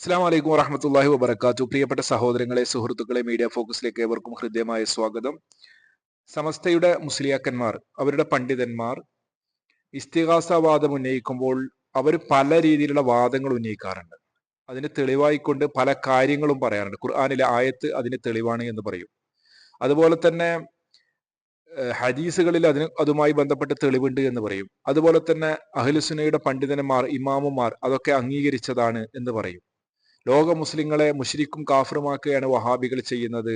അസ്സലാമു അലൈക്കും വറഹ്മത്തുള്ളാഹി വബറകാതുഹു. പ്രിയപ്പെട്ട സഹോദരങ്ങളെ, സുഹൃത്തുക്കളെ, മീഡിയ ഫോക്കസിലേക്ക് ഏവർക്കും ഹൃദ്യമായ സ്വാഗതം. സമസ്തയുടെ മുസ്ലിയാക്കന്മാർ, അവരുടെ പണ്ഡിതന്മാർ ഇസ്തിഗാസവാദം ഉന്നയിക്കുമ്പോൾ അവർ പല രീതിയിലുള്ള വാദങ്ങൾ ഉന്നയിക്കാറുണ്ട്. അതിന് തെളിവായിക്കൊണ്ട് പല കാര്യങ്ങളും പറയാറുണ്ട്. ഖുർആനിലെ ആയത്ത് അതിന് തെളിവാണ് എന്ന് പറയും. അതുപോലെ തന്നെ ഹദീസുകളിൽ അതുമായി ബന്ധപ്പെട്ട് തെളിവുണ്ട് എന്ന് പറയും. അതുപോലെ തന്നെ അഹ്ലുസുന്നയുടെ പണ്ഡിതന്മാർ, ഇമാമുമാർ അതൊക്കെ അംഗീകരിച്ചതാണ് എന്ന് പറയും. ലോക മുസ്ലിങ്ങളെ മുശ്രിക്കും കാഫറുമാക്കുകയാണ് വഹാബികൾ ചെയ്യുന്നത്.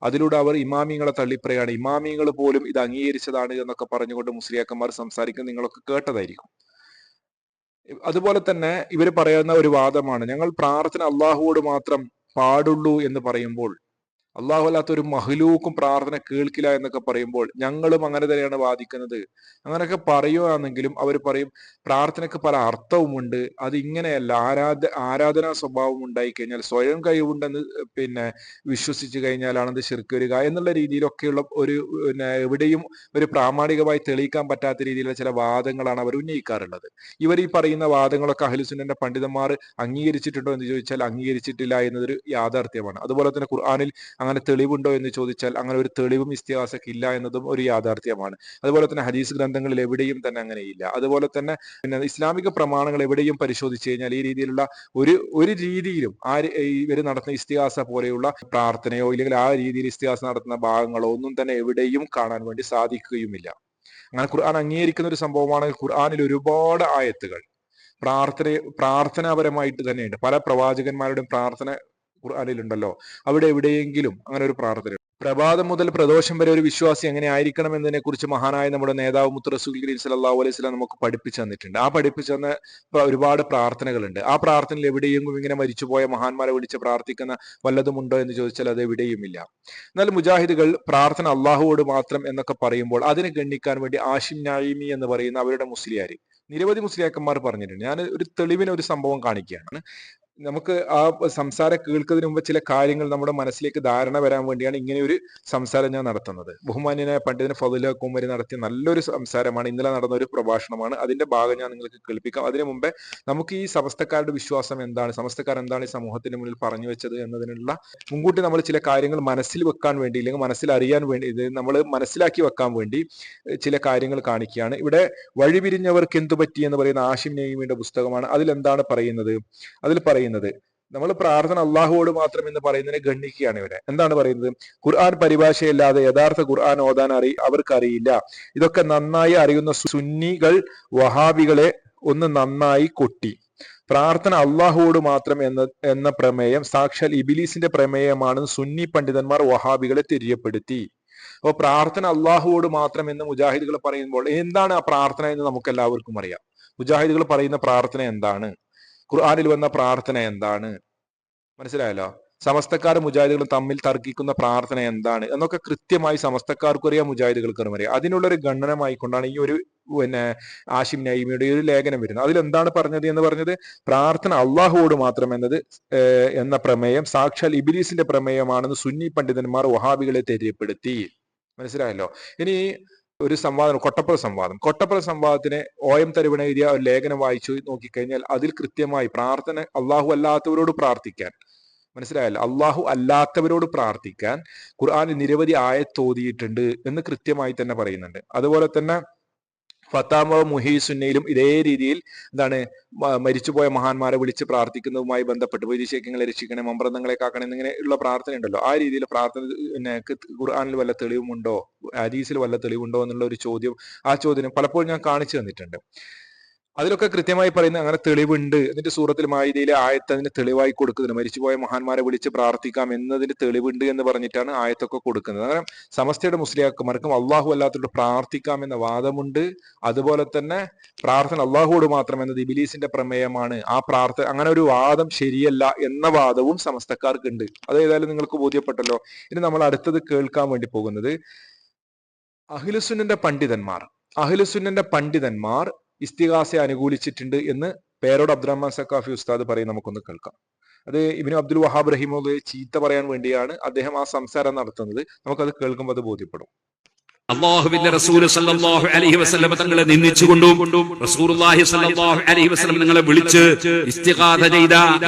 അതിലൂടെ അവർ ഇമാമിങ്ങളെ തള്ളിപ്പറയാണ്. ഇമാമിങ്ങൾ പോലും ഇത് അംഗീകരിച്ചതാണ് എന്നൊക്കെ പറഞ്ഞുകൊണ്ട് മുസ്ലിയാക്കന്മാർ സംസാരിക്കുന്നത് നിങ്ങളൊക്കെ കേട്ടതായിരിക്കും. അതുപോലെ തന്നെ ഇവർ പറയുന്ന ഒരു വാദമാണ്, ഞങ്ങൾ പ്രാർത്ഥന അള്ളാഹുവോട് മാത്രം പാടുള്ളൂ എന്ന് പറയുമ്പോൾ അള്ളാഹു അല്ലാത്ത ഒരു മഹ്ലൂക്കും പ്രാർത്ഥന കേൾക്കില്ല എന്നൊക്കെ പറയുമ്പോൾ ഞങ്ങളും അങ്ങനെ തന്നെയാണ് വാദിക്കുന്നത്. അങ്ങനെയൊക്കെ പറയുകയാണെങ്കിലും അവർ പറയും പ്രാർത്ഥനയ്ക്ക് പല അർത്ഥവുമുണ്ട്, അത് ഇങ്ങനെയല്ല, ആരാധനാ സ്വഭാവം ഉണ്ടായി കഴിഞ്ഞാൽ, സ്വയം കഴിവുണ്ടെന്ന് വിശ്വസിച്ചു കഴിഞ്ഞാലാണ് അത് ശിർക്ക് വരിക എന്നുള്ള രീതിയിലൊക്കെയുള്ള ഒരു എവിടെയും ഒരു പ്രാമാണികമായി തെളിയിക്കാൻ പറ്റാത്ത രീതിയിലുള്ള ചില വാദങ്ങളാണ് അവർ ഉന്നയിക്കാറുള്ളത്. ഇവർ ഈ പറയുന്ന വാദങ്ങളൊക്കെ അഹ്ലുസുന്നന്റെ പണ്ഡിതന്മാർ അംഗീകരിച്ചിട്ടുണ്ടോ എന്ന് ചോദിച്ചാൽ അംഗീകരിച്ചിട്ടില്ല എന്നതൊരു യാഥാർത്ഥ്യമാണ്. അതുപോലെ തന്നെ ഖുർആനിൽ അങ്ങനെ തെളിവുണ്ടോ എന്ന് ചോദിച്ചാൽ അങ്ങനെ ഒരു തെളിവും ഇസ്തിഹാസക്ക് ഇല്ല എന്നതും ഒരു യാഥാർത്ഥ്യമാണ്. അതുപോലെ തന്നെ ഹദീസ് ഗ്രന്ഥങ്ങളിൽ എവിടെയും തന്നെ അങ്ങനെയില്ല. അതുപോലെ തന്നെ ഇസ്ലാമിക പ്രമാണങ്ങൾ എവിടെയും പരിശോധിച്ചു കഴിഞ്ഞാൽ ഈ രീതിയിലുള്ള ഒരു രീതിയിലും ഇവർ നടത്തുന്ന ഇസ്തിഹാസ പോലെയുള്ള പ്രാർത്ഥനയോ ഇല്ലെങ്കിൽ ആ രീതിയിൽ ഇസ്തിഹാസ നടത്തുന്ന ഭാഗങ്ങളോ ഒന്നും തന്നെ എവിടെയും കാണാൻ വേണ്ടി സാധിക്കുകയുമില്ല. അങ്ങനെ ഖുർആൻ അംഗീകരിക്കുന്ന ഒരു സംഭവമാണ്. ഖുർആനിൽ ഒരുപാട് ആയത്തുകൾ പ്രാർത്ഥനാപരമായിട്ട് തന്നെയുണ്ട്. പല പ്രവാചകന്മാരുടെയും പ്രാർത്ഥന ഖുർആനിലുണ്ടല്ലോ. അവിടെ എവിടെയെങ്കിലും അങ്ങനെ ഒരു പ്രാർത്ഥന പ്രഭാതം മുതൽ പ്രദോഷം വരെ ഒരു വിശ്വാസി എങ്ങനെ ആയിരിക്കണം എന്നതിനെ കുറിച്ച് മഹാനായ നമ്മുടെ നേതാവ് മുത്ത് റസൂൽ കരീം സല്ലല്ലാഹു അലൈഹി വസല്ലം നമുക്ക് പഠിപ്പിച്ചു തന്നിട്ടുണ്ട്. ആ പഠിപ്പിച്ചു തന്ന ഒരുപാട് പ്രാർത്ഥനകളുണ്ട്. ആ പ്രാർത്ഥനയിൽ എവിടെയെങ്കിലും ഇങ്ങനെ മരിച്ചുപോയ മഹാന്മാരെ വിളിച്ച് പ്രാർത്ഥിക്കുന്ന വല്ലതുമുണ്ടോ എന്ന് ചോദിച്ചാൽ അത് എവിടെയുമില്ല. എന്നാൽ മുജാഹിദുകൾ പ്രാർത്ഥന അള്ളാഹുവോട് മാത്രം എന്നൊക്കെ പറയുമ്പോൾ അതിനെ ഗണ്ണിക്കാൻ വേണ്ടി ആഷിം നഈമി എന്ന് പറയുന്ന അവരുടെ മുസ്ലിയാർ നിരവധി മുസ്ലിയാക്കന്മാർ പറഞ്ഞിട്ടുണ്ട്. ഞാൻ ഒരു തെളിവിന് ഒരു സംഭവം കാണിക്കുകയാണ്. നമുക്ക് ആ സംസാരം കേൾക്കുന്നതിന് മുമ്പ് ചില കാര്യങ്ങൾ നമ്മുടെ മനസ്സിലേക്ക് ധാരണ വരാൻ വേണ്ടിയാണ് ഇങ്ങനെ ഒരു സംസാരം ഞാൻ നടത്തുന്നത്. ബഹുമാന്യനായ പണ്ഡിതൻ ഫضل കുമരി നടത്തിയ നല്ലൊരു സംസാരമാണ്, ഇന്നലെ നടന്ന ഒരു പ്രഭാഷണമാണ്. അതിന്റെ ഭാഗം ഞാൻ നിങ്ങൾക്ക് കേൾപ്പിക്കാം. അതിനു മുമ്പേ നമുക്ക് ഈ സമസ്തക്കാരുടെ വിശ്വാസം എന്താണ്, സമസ്തക്കാർ എന്താണ് ഈ സമൂഹത്തിന് മുന്നിൽ പറഞ്ഞു വെച്ചത് എന്നതിനുള്ള മുൻകൂട്ടി നമ്മൾ ചില കാര്യങ്ങൾ മനസ്സിൽ വെക്കാൻ വേണ്ടി, ഇല്ലെങ്കിൽ മനസ്സിൽ അറിയാൻ വേണ്ടി, ഇത് നമ്മൾ മനസ്സിലാക്കി വെക്കാൻ വേണ്ടി ചില കാര്യങ്ങൾ കാണിക്കുകയാണ്. ഇവിടെ വഴിപിരിഞ്ഞവർക്ക് എന്തു പറ്റി എന്ന് പറയുന്ന ആഷിം നഈമിയുടെ പുസ്തകമാണ്. അതിലെന്താണ് പറയുന്നത്? അതിൽ പറയുന്നത് നമ്മൾ പ്രാർത്ഥന അള്ളാഹുവോട് മാത്രം എന്ന് പറയുന്നതിനെ ഗണ്ണിക്കുകയാണ്. ഇവിടെ എന്താണ് പറയുന്നത്? ഖുർആൻ പരിഭാഷയല്ലാതെ യഥാർത്ഥ ഖുർആൻ ഓതാൻ അവർക്കറിയില്ല. ഇതൊക്കെ നന്നായി അറിയുന്ന സുന്നികൾ വഹാബികളെ ഒന്ന് നന്നായി കൊട്ടി. പ്രാർത്ഥന അള്ളാഹുവോട് മാത്രം എന്ന പ്രമേയം സാക്ഷാൽ ഇബിലീസിന്റെ പ്രമേയമാണെന്ന് സുന്നി പണ്ഡിതന്മാർ വഹാബികളെ തെര്യപ്പെടുത്തി. അപ്പോൾ പ്രാർത്ഥന അള്ളാഹുവോട് മാത്രം എന്ന് മുജാഹിദുകൾ പറയുമ്പോൾ എന്താണ് ആ പ്രാർത്ഥന എന്ന് നമുക്ക് എല്ലാവർക്കും അറിയാം. മുജാഹിദുകൾ പറയുന്ന പ്രാർത്ഥന എന്താണ്? ഖുർആനിൽ വന്ന പ്രാർത്ഥന എന്താണ്? മനസ്സിലായല്ലോ. സമസ്തക്കാരും മുജാഹിദുകളും തമ്മിൽ തർക്കിക്കുന്ന പ്രാർത്ഥന എന്താണ് എന്നൊക്കെ കൃത്യമായി സമസ്തക്കാർക്കും അറിയാം, മുജാഹിദുകൾക്കും അറിയാം. അതിനുള്ളൊരു ഖണ്ഡനമായിക്കൊണ്ടാണ് ഈ ഒരു ആഷിം നഈമിയുടെ ഒരു ലേഖനം വരുന്നത്. അതിൽ എന്താണ് പറഞ്ഞത് എന്ന് പറഞ്ഞത്, പ്രാർത്ഥന അള്ളാഹുവോട് മാത്രം എന്ന പ്രമേയം സാക്ഷാൽ ഇബിലീസിന്റെ പ്രമേയമാണെന്ന് സുന്നി പണ്ഡിതന്മാർ വഹാബികളെ തെര്യപ്പെടുത്തി. മനസ്സിലായല്ലോ. ഇനി ഒരു സംവാദം, കൊട്ടപ്പുറ സംവാദത്തിനെ OM തരുവണ എഴുതിയ ഒരു ലേഖനം വായിച്ചു നോക്കിക്കഴിഞ്ഞാൽ അതിൽ കൃത്യമായി പ്രാർത്ഥന അള്ളാഹു അല്ലാത്തവരോട് പ്രാർത്ഥിക്കാൻ, മനസ്സിലായല്ലോ, അള്ളാഹു അല്ലാത്തവരോട് പ്രാർത്ഥിക്കാൻ ഖുർആനിൽ നിരവധി ആയത്ത് ഓതിയിട്ടുണ്ട് എന്ന് കൃത്യമായി തന്നെ പറയുന്നുണ്ട്. അതുപോലെ തന്നെ ഫത്താമ മുഹീസുന്നയിലും ഇതേ രീതിയിൽ മരിച്ചുപോയ മഹാന്മാരെ വിളിച്ച് പ്രാർത്ഥിക്കുന്നതുമായി ബന്ധപ്പെട്ട് വൈദിശേഖ്യങ്ങളെ രക്ഷിക്കണേ, മമ്പ്രന്തങ്ങളെ കാക്കണേ എന്നിങ്ങനെയുള്ള പ്രാർത്ഥന ഉണ്ടല്ലോ. ആ രീതിയിൽ പ്രാർത്ഥന ഖുർആനിൽ വല്ല തെളിവുമുണ്ടോ, ഹദീസിൽ വല്ല തെളിവുണ്ടോ എന്നുള്ള ഒരു ചോദ്യം, ആ ചോദ്യം പലപ്പോഴും ഞാൻ കാണിച്ചു തന്നിട്ടുണ്ട്. അതിലൊക്കെ കൃത്യമായി പറയുന്ന അങ്ങനെ തെളിവുണ്ട്. എന്നിട്ട് സൂറത്തിൽ മാഇദയിലെ ആയത്ത് അതിന് തെളിവായി കൊടുക്കുന്നുണ്ട്. മരിച്ചുപോയ മഹാന്മാരെ വിളിച്ച് പ്രാർത്ഥിക്കാം എന്നതിന് തെളിവുണ്ട് എന്ന് പറഞ്ഞിട്ടാണ് ആയത്തൊക്കെ കൊടുക്കുന്നത്. അങ്ങനെ സമസ്തയുടെ മുസ്ലിയാക്കന്മാർക്കും അള്ളാഹു അല്ലാത്തവരോട് പ്രാർത്ഥിക്കാം എന്ന വാദമുണ്ട്. അതുപോലെ തന്നെ പ്രാർത്ഥന അള്ളാഹുവോട് മാത്രം എന്നത് ഇബിലീസിന്റെ പ്രമേയമാണ്, ആ പ്രാർത്ഥന അങ്ങനെ ഒരു വാദം ശരിയല്ല എന്ന വാദവും സമസ്തക്കാർക്കുണ്ട്. അത് ഏതായാലും നിങ്ങൾക്ക് ബോധ്യപ്പെട്ടല്ലോ. ഇനി നമ്മൾ അടുത്തത് കേൾക്കാൻ വേണ്ടി പോകുന്നത് അഹ്ലുസുന്നന്റെ പണ്ഡിതന്മാർ ഇസ്തിഗാസയെ അനുകൂലിച്ചിട്ടുണ്ട് എന്ന് പേരോട് അബ്ദുറഹ്മാൻ സഖാഫി ഉസ്താദ് പറയും. നമുക്കൊന്ന് കേൾക്കാം. അത് ഇബ്നു അബ്ദുൽ വഹാബ് റഹിമഹുള്ളയെ ചീത്ത പറയാൻ വേണ്ടിയാണ് അദ്ദേഹം ആ സംസാരം നടത്തുന്നത്. നമുക്കത് കേൾക്കുമ്പോൾ അത് ബോധ്യപ്പെടും. അല്ലാഹുവിന്റെ റസൂൽ സല്ലല്ലാഹു അലൈഹി വസല്ലം തങ്ങളെ നിന്ദിച്ചുകൊണ്ടും റസൂലുള്ളാഹി സല്ലല്ലാഹു അലൈഹി വസല്ലം തങ്ങളെ വിളിച്ച് ഇസ്തിഗാഥ ചെയ്ത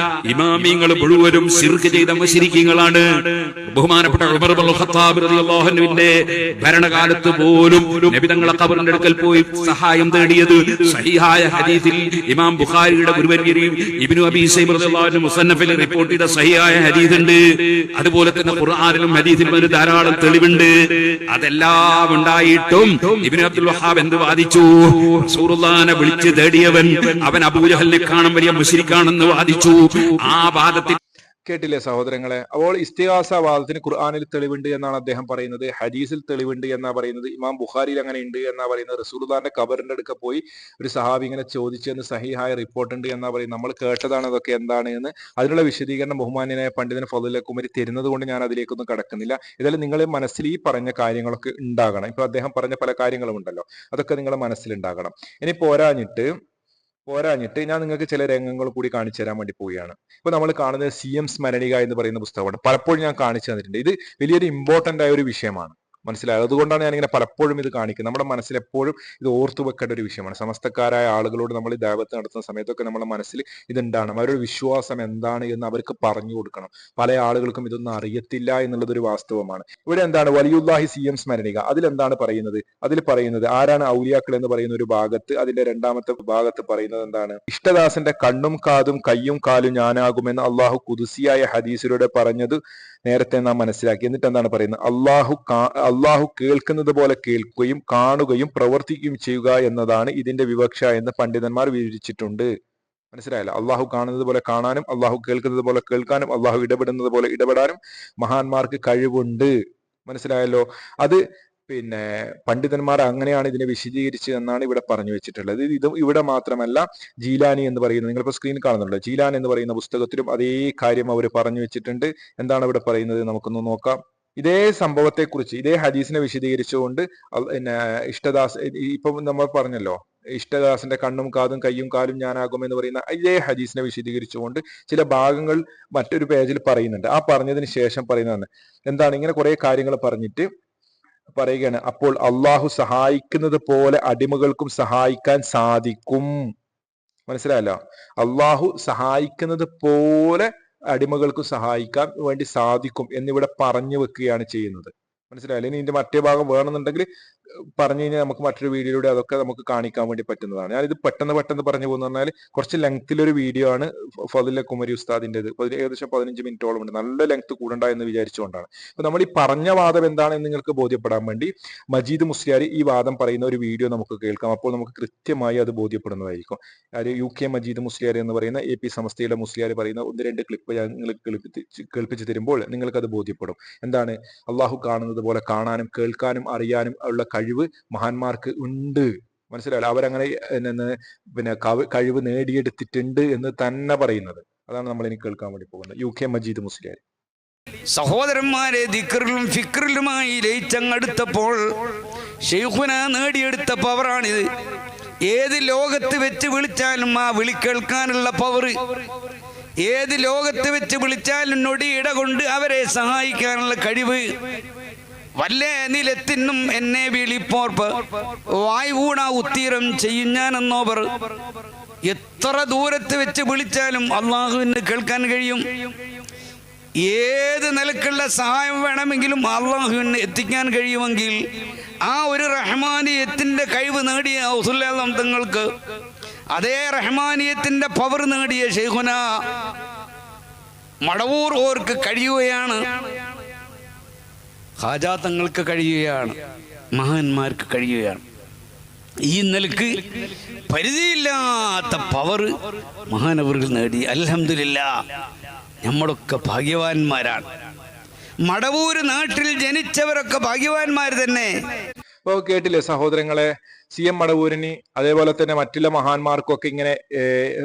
ഇമാമിങ്ങൾ മുഴുവനും ശിർക്ക് ചെയ്ത മുശ്രിക്കീങ്ങളാണ്. ബഹുമാനപ്പെട്ട ഉമർ ഇബ്നുൽ ഖത്താബ് റളിയല്ലാഹു അൻഹുവിന്റെ ഭരണകാലത്ത് പോലും നബി തങ്ങളെ ഖബറിന്റെ അടുക്കൽ പോയി സഹായം തേടിയത് സഹീഹായ ഹദീസിൽ ഇമാം ബുഖാരിയുടെ ഗുരുവര്യരും ഇബ്നു അബീ ശൈബ റളിയല്ലാഹു അൻഹു മുസന്നഫിൽ റിപ്പോർട്ട് ചെയ്ത സഹീഹായ ഹദീസ് ഉണ്ട്. അതുപോലെ തന്നെ ഖുർആനിലും ഹദീസിലും ഒരു ധാരാളം തെളിവുണ്ട്. അതെല്ലാം ഉണ്ടായിട്ടും ഇബ്നു അബ്ദുൽ വഹാബ് എന്ത് വാദിച്ചു? റസൂലുള്ളാഹിനെ വിളിച്ച് തേടിയവൻ അവൻ അബൂജഹലിനെ കാണാൻ വലിയ മുശ്രിക്കാണെന്ന് വാദിച്ചു. ആ വാദത്തിൽ കേട്ടില്ലേ സഹോദരങ്ങളെ? അപ്പോൾ ഇസ്തിഗാസ വാദത്തിന് ഖുർആനിൽ തെളിവുണ്ട് എന്നാണ് അദ്ദേഹം പറയുന്നത്, ഹദീസിൽ തെളിവുണ്ട് എന്നാ പറയുന്നത്, ഇമാം ബുഖാരിയിൽ അങ്ങനെ ഉണ്ട് എന്നാ പറയുന്നത്, റസൂലുള്ളാഹിന്റെ ഖബറിന്റെ അടുക്ക പോയി ഒരു സഹാബി ഇങ്ങനെ ചോദിച്ചെന്ന് സഹീഹായ റിപ്പോർട്ട് ഉണ്ട് എന്നാ പറയുന്നത്. നമ്മൾ കേട്ടതാണ് അതൊക്കെ എന്താണ് എന്ന്. അതിനുള്ള വിശദീകരണം ബഹുമാന്യനായ പണ്ഡിതൻ ഫضل കുമരി തരുന്നത് കൊണ്ട് ഞാൻ അതിലേക്കൊന്നും കടക്കുന്നില്ല. ഇതെല്ലാം നിങ്ങളെ മനസ്സിൽ ഈ പറഞ്ഞ കാര്യങ്ങളൊക്കെ ഉണ്ടാകണം. ഇപ്പൊ അദ്ദേഹം പറഞ്ഞ പല കാര്യങ്ങളും ഉണ്ടല്ലോ, അതൊക്കെ നിങ്ങളെ മനസ്സിലുണ്ടാകണം. ഇനി പോരാഞ്ഞിട്ട് ഞാൻ നിങ്ങൾക്ക് ചില രംഗങ്ങൾ കൂടി കാണിച്ചു തരാൻ വേണ്ടി പോവുകയാണ്. ഇപ്പൊ നമ്മൾ കാണുന്നത് CM സ്മരണിക എന്ന് പറയുന്ന പുസ്തകമാണ്. പലപ്പോഴും ഞാൻ കാണിച്ചു തന്നിട്ടുണ്ട്. ഇത് വലിയൊരു ഇമ്പോർട്ടന്റ് ആയ ഒരു വിഷയമാണ്, മനസ്സിലായത്. അതുകൊണ്ടാണ് ഞാനിങ്ങനെ പലപ്പോഴും ഇത് കാണിക്കുന്നത്. നമ്മുടെ മനസ്സിൽ എപ്പോഴും ഇത് ഓർത്തു വെക്കേണ്ട ഒരു വിഷയമാണ്. സമസ്തക്കാരായ ആളുകളോട് നമ്മൾ ഈ ദഅവത്ത് നടത്തുന്ന സമയത്തൊക്കെ നമ്മുടെ മനസ്സിൽ ഇതുണ്ടാകണം. അവരുടെ വിശ്വാസം എന്താണ് എന്ന് അവർക്ക് പറഞ്ഞു കൊടുക്കണം. പല ആളുകൾക്കും ഇതൊന്നും അറിയത്തില്ല എന്നുള്ളതൊരു വാസ്തവമാണ്. ഇവിടെ എന്താണ് വലിയുല്ലാഹി CM സ്മരണിക, അതിലെന്താണ് പറയുന്നത്? അതിൽ പറയുന്നത് ആരാണ് ഔലിയാക്കൾ എന്ന് പറയുന്ന ഒരു ഭാഗത്ത്, അതിന്റെ രണ്ടാമത്തെ ഭാഗത്ത് പറയുന്നത് എന്താണ്? ഇഷ്ടദാസന്റെ കണ്ണും കാതും കയ്യും കാലും ഞാനാകുമെന്ന് അള്ളാഹു ഖുദ്സിയായ ഹദീസിലൂടെ പറഞ്ഞത് നേരത്തെ നാം മനസ്സിലാക്കി. എന്നിട്ട് എന്താണ് പറയുന്നത്? അള്ളാഹു കേൾക്കുന്നത് പോലെ കേൾക്കുകയും കാണുകയും പ്രവർത്തിക്കുകയും ചെയ്യുക എന്നതാണ് ഇതിന്റെ വിവക്ഷ എന്ന് പണ്ഡിതന്മാർ വിവരിച്ചിട്ടുണ്ട്. മനസ്സിലായല്ലോ? അള്ളാഹു കാണുന്നത് പോലെ കാണാനും അള്ളാഹു കേൾക്കുന്നത് പോലെ കേൾക്കാനും അള്ളാഹു ഇടപെടുന്നത് പോലെ ഇടപെടാനും മഹാന്മാർക്ക് കഴിവുണ്ട്. മനസ്സിലായല്ലോ? അത് പിന്നെ പണ്ഡിതന്മാർ അങ്ങനെയാണ് ഇതിനെ വിശദീകരിച്ചത് എന്നാണ് ഇവിടെ പറഞ്ഞു വെച്ചിട്ടുള്ളത്. ഇത് ഇവിടെ മാത്രമല്ല, ജീലാനി എന്ന് പറയുന്നത് നിങ്ങളിപ്പോ സ്ക്രീനിൽ കാണുന്നുണ്ടല്ലോ, ജീലാൻ എന്ന് പറയുന്ന പുസ്തകത്തിലും അതേ കാര്യം അവർ പറഞ്ഞു വെച്ചിട്ടുണ്ട്. എന്താണ് ഇവിടെ പറയുന്നത്? നമുക്കൊന്ന് നോക്കാം. ഇതേ സംഭവത്തെക്കുറിച്ച്, ഇതേ ഹദീസിനെ വിശദീകരിച്ചുകൊണ്ട് പിന്നെ ഇഷ്ടദാസ്, ഇപ്പൊ നമ്മൾ പറഞ്ഞല്ലോ ഇഷ്ടദാസന്റെ കണ്ണും കാതും കയ്യും കാലും ഞാനാകും എന്ന് പറയുന്ന ഇതേ ഹദീസിനെ വിശദീകരിച്ചുകൊണ്ട് ചില ഭാഗങ്ങൾ മറ്റൊരു പേജിൽ പറയുന്നുണ്ട്. ആ പറഞ്ഞതിന് ശേഷം പറയുന്നതാണ് എന്താണ്? ഇങ്ങനെ കുറെ കാര്യങ്ങൾ പറഞ്ഞിട്ട് പറയുകയാണ്, അപ്പോൾ അള്ളാഹു സഹായിക്കുന്നത് പോലെ അടിമകൾക്കും സഹായിക്കാൻ സാധിക്കും. മനസ്സിലായല്ലോ? അള്ളാഹു സഹായിക്കുന്നത് പോലെ അടിമകൾക്ക് സഹായിക്കാൻ വേണ്ടി സാധിക്കും എന്നിവിടെ പറഞ്ഞു വെക്കുകയാണ് ചെയ്യുന്നത്. മനസ്സിലായില്ലേ? ഇനി ഇതിന്റെ മറ്റേ ഭാഗം വേണമെന്നുണ്ടെങ്കിൽ പറഞ്ഞു കഴിഞ്ഞാൽ നമുക്ക് മറ്റൊരു വീഡിയോയിലൂടെ അതൊക്കെ നമുക്ക് കാണിക്കാൻ വേണ്ടി പറ്റുന്നതാണ്. ഞാനിത് പെട്ടെന്ന് പറഞ്ഞു പോകുന്ന പറഞ്ഞാൽ കുറച്ച് ലെങ്തിലൊരു വീഡിയോ ആണ് ഫضل കുമരി ഉസ്താദിൻ്റെത്. ഏകദേശം 15 മിനിറ്റോളം ഉണ്ട്. നല്ല ലെങ്ത് കൂടണ്ട എന്ന് വിചാരിച്ചുകൊണ്ടാണ്. അപ്പൊ നമ്മൾ ഈ പറഞ്ഞ വാദം എന്താണെന്ന് നിങ്ങൾക്ക് ബോധ്യപ്പെടാൻ വേണ്ടി മജീദ് മുസ്ലിയാർ ഈ വാദം പറയുന്ന ഒരു വീഡിയോ നമുക്ക് കേൾക്കാം. അപ്പോൾ നമുക്ക് കൃത്യമായി അത് ബോധ്യപ്പെടുന്നതായിരിക്കും. UK മജീദ് മുസ്ലിയാർ എന്ന് പറയുന്ന AP സമസ്തയിലെ മുസ്ലിയാർ പറയുന്ന 1-2 ക്ലിപ്പ് ഞങ്ങൾ കേൾപ്പിച്ചു തരുമ്പോൾ നിങ്ങൾക്ക് അത് ബോധ്യപ്പെടും. എന്താണ്? അള്ളാഹു കാണുന്നത് പോലെ കാണാനും കേൾക്കാനും അറിയാനും ഉള്ള കഴിവ് മഹാന്മാർക്ക് ഉണ്ട്. മനസ്സിലായല്ലോ? അവരങ്ങനെ പിന്നെ കഴിവ് നേടിയെടുത്തിട്ടുണ്ട് എന്ന് തന്നെ പറയുന്നത്. അതാണ് നമ്മൾ ഇനി കേൾക്കാൻ വേണ്ടി പോകുന്നത്. UK മജീദ് മുസ്ലിയാർ. സഹോദരന്മാരെ, ദിക്റിലും ഫിക്റിലുമായി ലയിച്ചങ്ങെടുത്തപ്പോൾ ശൈഖുന നേടിയെടുത്ത പവറാണിത്. ഏത് ലോകത്ത് വെച്ച് വിളിച്ചാലും ആ വിളി കേൾക്കാനുള്ള പവർ, ഏത് ലോകത്ത് വെച്ച് വിളിച്ചാലും നൊടിയിട കൊണ്ട് അവരെ സഹായിക്കാനുള്ള കഴിവ്, വല്ല നിലത്തിനും എന്നെ വിളിപ്പോർപ്പ് വായ്വൂണ ഉത്തീരം ചെയ്യും ഞാനെന്നോവർ. എത്ര ദൂരത്ത് വെച്ച് വിളിച്ചാലും അള്ളാഹുവിന് കേൾക്കാൻ കഴിയും. ഏത് നിലക്കുള്ള സഹായം വേണമെങ്കിലും അള്ളാഹുവിന് എത്തിക്കാൻ കഴിയുമെങ്കിൽ ആ ഒരു റഹ്മാനിയത്തിന്റെ കഴിവ് നേടിയ ഔസുൽ ആലം തങ്ങൾക്ക്, അതേ റഹ്മാനിയത്തിന്റെ പവർ നേടിയ ശൈഖുന മടവൂർ ഓർക്ക് കഴിയുകയാണ്, ഖാജ തങ്ങൾക്ക് കഴിയുകയാണ്, മഹാന്മാർക്ക് കഴിയുകയാണ്. ഈ നിലക്ക് പരിധിയില്ലാത്ത പവർ മഹാനവറുകൾ നേടി. അൽഹംദുലില്ലാഹ്, നമ്മളൊക്കെ ഭാഗ്യവാന്മാരാണ്. മടവൂര് നാട്ടിൽ ജനിച്ചവരൊക്കെ ഭാഗ്യവാന്മാർ തന്നെ. അപ്പോൾ കേട്ടില്ലേ സഹോദരങ്ങളെ? CM മടവൂരിന് അതേപോലെ തന്നെ മറ്റുള്ള മഹാന്മാർക്കൊക്കെ ഇങ്ങനെ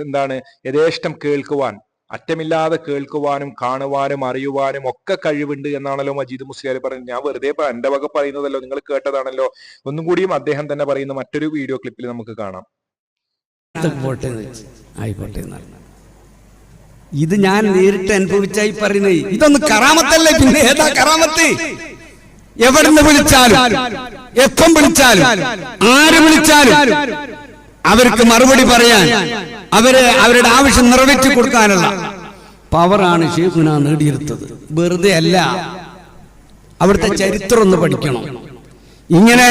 എന്താണ് യഥേഷ്ടം കേൾക്കുവാൻ, അറ്റമില്ലാതെ കേൾക്കുവാനും കാണുവാനും അറിയുവാനും ഒക്കെ കഴിവുണ്ട് എന്നാണല്ലോ മജീദ് മുസ്ലിയാർ പറയുന്നത്. ഞാൻ വെറുതെ എന്റെ വക പറയുന്നതല്ലോ, നിങ്ങൾ കേട്ടതാണല്ലോ. ഒന്നും കൂടിയും അദ്ദേഹം തന്നെ പറയുന്ന മറ്റൊരു വീഡിയോ ക്ലിപ്പിൽ നമുക്ക് കാണാം. ഇത് ഞാൻ നേരിട്ട് അനുഭവിച്ചായി പറയുന്നത്. ഇതൊന്ന് കറാമത്തല്ലേ, പിന്നെ ഏതാ കറാമത്ത്? എവിടുന്ന് വിളിച്ചാലും എപ്പം വിളിച്ചാലും ആര് വിളിച്ചാലും അവർക്ക് മറുപടി പറയാൻ, അവരുടെ ആവശ്യം നിറവേറ്റി കൊടുക്കാനുള്ള പവറാണ് ശൈഖുനാ നേടിയെടുത്തത്. വെറുതെ അല്ല. അവിടുത്തെ ചരിത്രം ഒന്ന് പഠിക്കണം. ഇങ്ങനെ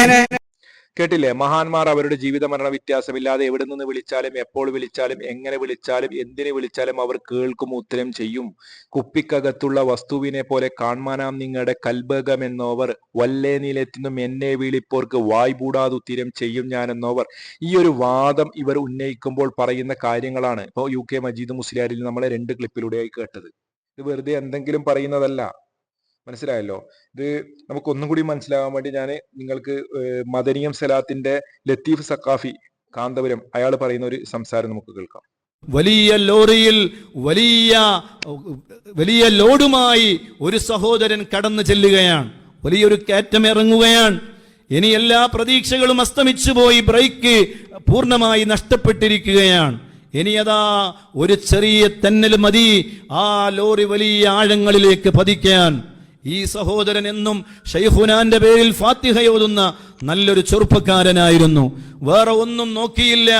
കേട്ടില്ലേ, മഹാന്മാർ അവരുടെ ജീവിത മരണ വ്യത്യാസമില്ലാതെ എവിടെ നിന്ന് വിളിച്ചാലും എപ്പോൾ വിളിച്ചാലും എങ്ങനെ വിളിച്ചാലും എന്തിനെ വിളിച്ചാലും അവർ കേൾക്കും, ഉത്തരം ചെയ്യും. കുപ്പിക്കകത്തുള്ള വസ്തുവിനെ പോലെ കാൺമാനാം നിങ്ങളുടെ കൽബകമെന്നോവർ, വല്ലേ നീലെത്തിനും എന്നെ വിളിപ്പോർക്ക് വായ്പൂടാതെ ഉത്തരം ചെയ്യും ഞാനെന്നോവർ. ഈ ഒരു വാദം ഇവർ ഉന്നയിക്കുമ്പോൾ പറയുന്ന കാര്യങ്ങളാണ് ഇപ്പോൾ UK മജീദ് മുസ്ലിയാരിൽ നമ്മളെ 2 ക്ലിപ്പിലൂടെയായി കേട്ടത്. ഇത് വെറുതെ എന്തെങ്കിലും പറയുന്നതല്ല, മനസ്സിലായല്ലോ. ഇത് നമുക്ക് ഒന്നും കൂടി മനസ്സിലാകാൻ വേണ്ടി ഞാൻ നിങ്ങൾക്ക് മദനിയം സലാത്തിന്റെ ലത്തീഫ് സക്കാഫി കാന്തപുരം അയാൾ പറയുന്ന ഒരു സംസാരം നമുക്ക് കേൾക്കാം. വലിയ ലോറിയിൽ വലിയ ലോഡുമായി ഒരു സഹോദരൻ കടന്നു ചെല്ലുകയാണ്. വലിയൊരു കയറ്റം ഇറങ്ങുകയാണ്. ഇനി എല്ലാ പ്രതീക്ഷകളും അസ്തമിച്ചു പോയി. ബ്രേക്ക് പൂർണ്ണമായി നഷ്ടപ്പെട്ടിരിക്കുകയാണ്. ഇനി അതാ ഒരു ചെറിയ തെന്നൽ മതി ആ ലോറി വലിയ ആഴങ്ങളിലേക്ക് പതിക്കാൻ. ഈ സഹോദരൻ എന്നും ശൈഖുനാന്റെ പേരിൽ ഫാത്തിഹ ഓതുന്ന നല്ലൊരു ചെറുപ്പക്കാരനായിരുന്നു. വേറെ ഒന്നും നോക്കിയില്ല,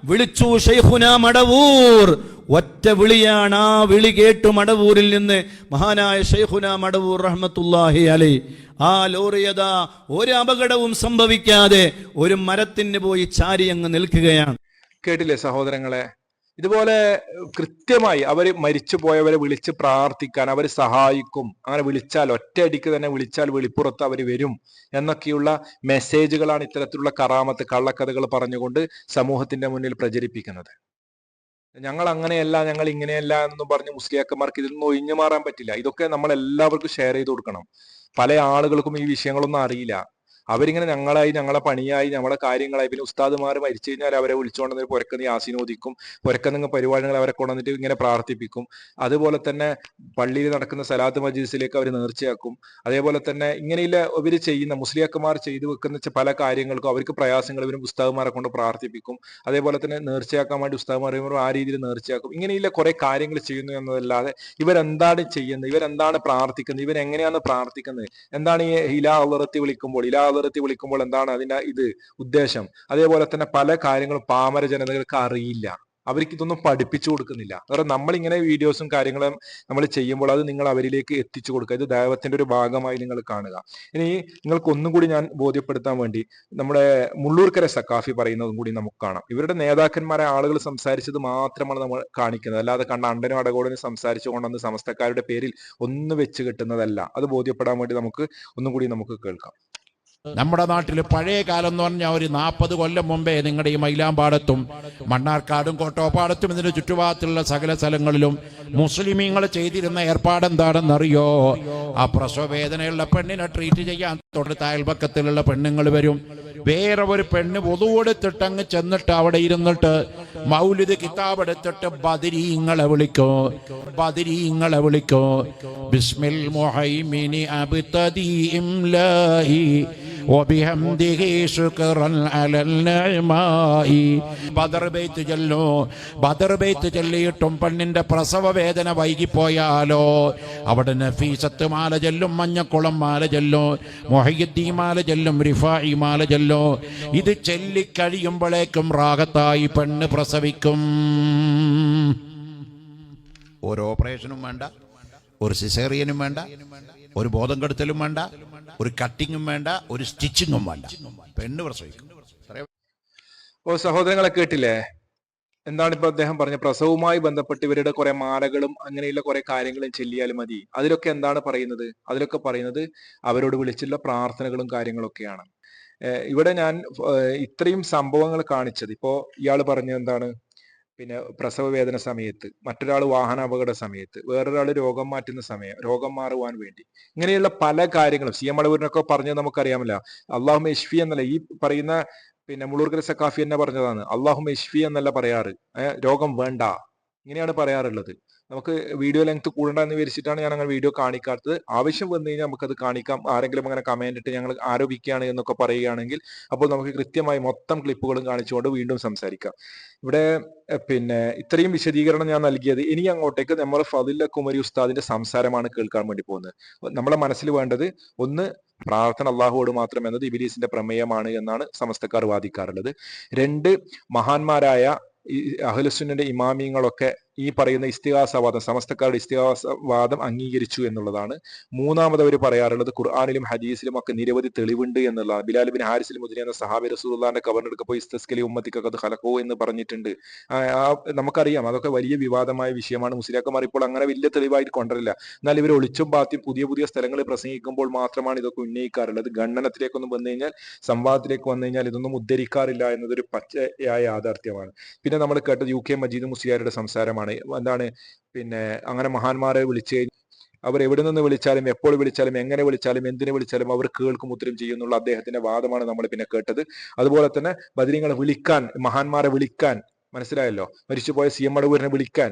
വിളിച്ചു ശൈഖുനാ മടവൂർ. ഒറ്റ വിളിയാണ്. ആ വിളി കേട്ടു മടവൂരിൽ നിന്ന് മഹാനായ ശൈഖുനാ മടവൂർ റഹ്മത്തുള്ളാഹി അലൈഹി ആ ലോറിയതാ ഒരു അപകടവും സംഭവിക്കാതെ ഒരു മരത്തിന് പോയി ചാരി അങ്ങ് നിൽക്കുകയാണ്. കേട്ടില്ലേ സഹോദരങ്ങളെ, ഇതുപോലെ കൃത്യമായി അവർ മരിച്ചു പോയവരെ വിളിച്ച് പ്രാർത്ഥിക്കാൻ അവർ സഹായിക്കും. അങ്ങനെ വിളിച്ചാൽ ഒറ്റയടിക്ക് തന്നെ വിളിച്ചാൽ വെളിപ്പുറത്ത് അവർ വരും എന്നൊക്കെയുള്ള മെസ്സേജുകളാണ് ഇത്തരത്തിലുള്ള കറാമത്ത് കള്ളക്കഥകൾ പറഞ്ഞുകൊണ്ട് സമൂഹത്തിന്റെ മുന്നിൽ പ്രചരിപ്പിക്കുന്നത്. ഞങ്ങൾ അങ്ങനെയല്ല, ഞങ്ങൾ ഇങ്ങനെയല്ല എന്നും പറഞ്ഞ് മുസ്ലിയാക്കന്മാർക്ക് ഇതിൽ നിന്ന് ഒഴിഞ്ഞു മാറാൻ പറ്റില്ല. ഇതൊക്കെ നമ്മൾ എല്ലാവർക്കും ഷെയർ ചെയ്ത് കൊടുക്കണം. പല ആളുകൾക്കും ഈ വിഷയങ്ങളൊന്നും അറിയില്ല. അവരിങ്ങനെ ഞങ്ങളായി, ഞങ്ങളെ പണിയായി, നമ്മളെ കാര്യങ്ങളായി. പിന്നെ ഉസ്താദുമാർ മരിച്ചു കഴിഞ്ഞാൽ അവരെ വിളിച്ചുകൊണ്ടുവന്നിട്ട് പുരക്കുന്ന യാസീൻ ഓദിക്കും, പുരക്കുന്ന പരിപാടികൾ അവരെ കൊണ്ടുവന്നിട്ട് ഇങ്ങനെ പ്രാർത്ഥിപ്പിക്കും. അതുപോലെ തന്നെ പള്ളിയിൽ നടക്കുന്ന സലാത്ത് മജ്ലിസിലേക്ക് അവർ നേർച്ചയാക്കും. അതേപോലെ തന്നെ ഇങ്ങനെയുള്ള ഇവർ ചെയ്യുന്ന മുസ്ലിയാക്കന്മാർ ചെയ്തു വെക്കുന്ന പല കാര്യങ്ങൾക്കും അവർക്ക് പ്രയാസങ്ങൾ ഇവരും ഉസ്താദുമാരെ കൊണ്ട് പ്രാർത്ഥിപ്പിക്കും. അതേപോലെ തന്നെ നേർച്ചയാക്കാൻ വേണ്ടി ഉസ്താദുമാർ ആ രീതിയിൽ നേർച്ചയാക്കും. ഇങ്ങനെയുള്ള കുറെ കാര്യങ്ങൾ ചെയ്യുന്നു എന്നതല്ലാതെ ഇവരെന്താണ് ചെയ്യുന്നത്, ഇവരെന്താണ് പ്രാർത്ഥിക്കുന്നത്, ഇവരെങ്ങനെയാണ് പ്രാർത്ഥിക്കുന്നത്, എന്താണ് ഈ ഇലാ അള്ളറത്തി വിളിക്കുമ്പോൾ എന്താണ് അതിന്റെ ഉദ്ദേശം. അതേപോലെ തന്നെ പല കാര്യങ്ങളും പാമര ജനതകൾക്ക് അറിയില്ല. അവർക്ക് ഇതൊന്നും പഠിപ്പിച്ചു കൊടുക്കുന്നില്ല. കാരണം നമ്മളിങ്ങനെ വീഡിയോസും കാര്യങ്ങളും നമ്മൾ ചെയ്യുമ്പോൾ അത് നിങ്ങൾ അവരിലേക്ക് എത്തിച്ചു കൊടുക്കുക. ഇത് ദൈവത്തിന്റെ ഒരു ഭാഗമായി നിങ്ങൾ കാണുക. ഇനി നിങ്ങൾക്ക് ഒന്നും കൂടി ഞാൻ ബോധ്യപ്പെടുത്താൻ വേണ്ടി നമ്മുടെ മുള്ളൂർക്കര സക്കാഫി പറയുന്നതും കൂടി നമുക്ക് കാണാം. ഇവരുടെ നേതാക്കന്മാരെ ആളുകൾ സംസാരിച്ചത് മാത്രമാണ് നമ്മൾ കാണിക്കുന്നത്, അല്ലാതെ കണ്ട അണ്ടനും അടകോടനും സംസാരിച്ചു കൊണ്ടുവന്ന് സമസ്തക്കാരുടെ പേരിൽ ഒന്ന് വെച്ച് കിട്ടുന്നതല്ല. അത് ബോധ്യപ്പെടാൻ വേണ്ടി നമുക്ക് ഒന്നും കൂടി നമുക്ക് കേൾക്കാം. നമ്മുടെ നാട്ടിൽ പഴയ കാലം എന്ന് പറഞ്ഞാൽ ഒരു 40 കൊല്ലം മുമ്പേ നിങ്ങളുടെ ഈ മൈലാമ്പാടത്തും മണ്ണാർക്കാടും കോട്ടോപ്പാടത്തും ഇതിന്റെ ചുറ്റുഭാഗത്തുള്ള സകല സ്ഥലങ്ങളിലും മുസ്ലിമീങ്ങൾ ചെയ്തിരുന്ന ഏർപ്പാടെന്താണെന്നറിയോ? ആ പ്രസവവേദനയുള്ള പെണ്ണിനെ ട്രീറ്റ് ചെയ്യാൻ തൊട്ടടുത്ത അയൽപക്കത്തിലുള്ള പെണ്ണുങ്ങൾ വരും. വേറെ ഒരു പെണ്ണ് പൊതുവെടുത്തിട്ട് അങ്ങ് ചെന്നിട്ട് അവിടെ ഇരുന്നിട്ട് മൗലിദ് കിതാബ് എടുത്തിട്ട് ബദരീങ്ങളെ വിളിക്കോ ബിസ്മിൽ മുഹൈമിനി അബ്തദി ഇംലാഹി വബിഹംദിഹി ശുക്റൻ അലൽ നഅമായി. ബദർ ബൈത്ത് ചൊല്ലിയിട്ടും പെണ്ണിന്റെ പ്രസവ വേദന വൈകിപ്പോയാലോ അവിടെ നഫീസത്ത് മാല ചൊല്ലും, മഞ്ഞക്കുളം മാല ചൊല്ലും, മുഹയ്യിദ്ദീൻ മാല ചൊല്ലും, റിഫായി മാല ചൊല്ലും. ഇത് ചൊല്ലിക്കഴിയുമ്പോഴേക്കും റാഹത്തായി പെണ്ണ് പ്രസവിക്കും. ഒരു ഓപ്പറേഷനും വേണ്ട, ഒരു സിസേറിയനും വേണ്ട, ഒരു ബോധം കെടുത്തലും വേണ്ട, ഒരു കട്ടിങ്ങും വേണ്ട, ഒരു സ്റ്റിച്ചിങ്ങും വേണ്ട, പെണ്ണ് പ്രസവിക്കും. സഹോദരങ്ങളെ കേട്ടില്ലേ, എന്താണ് ഇപ്പൊ അദ്ദേഹം പറഞ്ഞ? പ്രസവവുമായി ബന്ധപ്പെട്ട് ഇവരുടെ കുറെ മാലകളും അങ്ങനെയുള്ള കുറെ കാര്യങ്ങളും ചെല്ലിയാലും മതി. അതിലൊക്കെ എന്താണ് പറയുന്നത്? അതിലൊക്കെ പറയുന്നത് അവരോട് വിളിച്ചുള്ള പ്രാർത്ഥനകളും കാര്യങ്ങളൊക്കെയാണ്. ഇവിടെ ഞാൻ ഇത്രയും സംഭവങ്ങൾ കാണിച്ചത്, ഇപ്പോ ഇയാൾ പറഞ്ഞത് എന്താണ്, പിന്നെ പ്രസവ വേദന സമയത്ത്, മറ്റൊരാൾ വാഹനാപകട സമയത്ത്, വേറൊരാൾ രോഗം മാറ്റുന്ന സമയം, രോഗം മാറുവാൻ വേണ്ടി, ഇങ്ങനെയുള്ള പല കാര്യങ്ങളും CM മടവൂരിനൊക്കെ പറഞ്ഞത് നമുക്കറിയാമല്ലോ. അള്ളാഹുമ്മ ഇശ്ഫി എന്നല്ല ഈ പറയുന്ന, പിന്നെ മുള്ളൂർക്കര സക്കാഫി എന്നെ പറഞ്ഞതാണ്, അള്ളാഹുമ്മ ഇശ്ഫി എന്നല്ല പറയാറ്, രോഗം വേണ്ട ഇങ്ങനെയാണ് പറയാറുള്ളത്. നമുക്ക് വീഡിയോ ലെങ്ത് കൂടണ്ട എന്ന് വിചാരിച്ചിട്ടാണ് ഞാൻ അങ്ങനെ വീഡിയോ കാണിക്കാത്തത്. ആവശ്യം വന്നു കഴിഞ്ഞാൽ നമുക്കത് കാണിക്കാം. ആരെങ്കിലും അങ്ങനെ കമന്റ് ഇട്ട് ഞങ്ങൾ ആരോപിക്കുകയാണ് എന്നൊക്കെ പറയുകയാണെങ്കിൽ അപ്പോൾ നമുക്ക് കൃത്യമായി മൊത്തം ക്ലിപ്പുകളും കാണിച്ചുകൊണ്ട് വീണ്ടും സംസാരിക്കാം. ഇവിടെ പിന്നെ ഇത്രയും വിശദീകരണം ഞാൻ നൽകിയത്. ഇനി അങ്ങോട്ടേക്ക് നമ്മൾ ഫദില കുമരി ഉസ്താദിന്റെ സംസാരമാണ് കേൾക്കാൻ വേണ്ടി പോകുന്നത്. നമ്മളെ മനസ്സിൽ വേണ്ടത് ഒന്ന് പ്രാർത്ഥന അള്ളാഹുവോട് മാത്രം എന്നത് ഇബ്ലീസിന്റെ പ്രമേയമാണ് എന്നാണ് സമസ്തക്കാർ വാദിക്കാറുള്ളത്. 2, മഹാന്മാരായ ഈ അഹ്ലുസുന്നന്റെ ഇമാമിയങ്ങളൊക്കെ ഈ പറയുന്ന ഇസ്തിഗാസവാദം, സമസ്തക്കാരുടെ ഇസ്തിഗാസവാദം അംഗീകരിച്ചു എന്നുള്ളതാണ്. 3 അവർ പറയാറുള്ളത് ഖുർആനിലും ഹദീസിലും ഒക്കെ നിരവധി തെളിവുണ്ട് എന്നുള്ളതാണ്. ബിലാൽ ബിൻ ഹാരിസിൽ മുദ്ര എന്ന സഹാബി റസൂലുള്ളാഹിന്റെ ഖബറിനടുക്ക് പോയി ഇസ്തസ്കലി ഉമ്മത്തിക ഖദ് ഖലഖൂ എന്ന് പറഞ്ഞിട്ടുണ്ട്. നമുക്കറിയാം അതൊക്കെ വലിയ വിവാദമായ വിഷയമാണ്. മുസ്ലിയാക്കന്മാർ ഇപ്പോൾ അങ്ങനെ വലിയ തെളിവായിട്ട് കൊണ്ടുവരില്ല. എന്നാൽ ഇവർ ഒളിച്ചും പാത്തിയും പുതിയ പുതിയ സ്ഥലങ്ങളിൽ പ്രസംഗിക്കുമ്പോൾ മാത്രമാണ് ഇതൊക്കെ ഉന്നയിക്കാറുള്ളത്. ഗണ്ണനത്തിലേക്കൊന്നും വന്നു കഴിഞ്ഞാൽ, സംവാദത്തിലേക്ക് വന്നു കഴിഞ്ഞാൽ ഇതൊന്നും ഉദ്ധരിക്കാറില്ല എന്നതൊരു പച്ചയായ യാഥാർത്ഥ്യമാണ്. പിന്നെ നമ്മൾ കേട്ടത് UK മജീദ് മുസ്ലിയാരുടെ സംസാരമാണ്. എന്താണ് അങ്ങനെ മഹാന്മാരെ വിളിച്ച് അവർ എവിടെ നിന്ന് വിളിച്ചാലും എപ്പോൾ വിളിച്ചാലും എങ്ങനെ വിളിച്ചാലും എന്തിനു വിളിച്ചാലും അവർ കേൾക്കും ഉത്തരം ചെയ്യുന്നുള്ള അദ്ദേഹത്തിന്റെ വാദമാണ് നമ്മൾ പിന്നെ കേട്ടത്. അതുപോലെ തന്നെ ബദരീങ്ങളെ വിളിക്കാൻ, മഹാന്മാരെ വിളിക്കാൻ, മനസ്സിലായല്ലോ, മരിച്ചുപോയ CM മടവൂരിനെ വിളിക്കാൻ,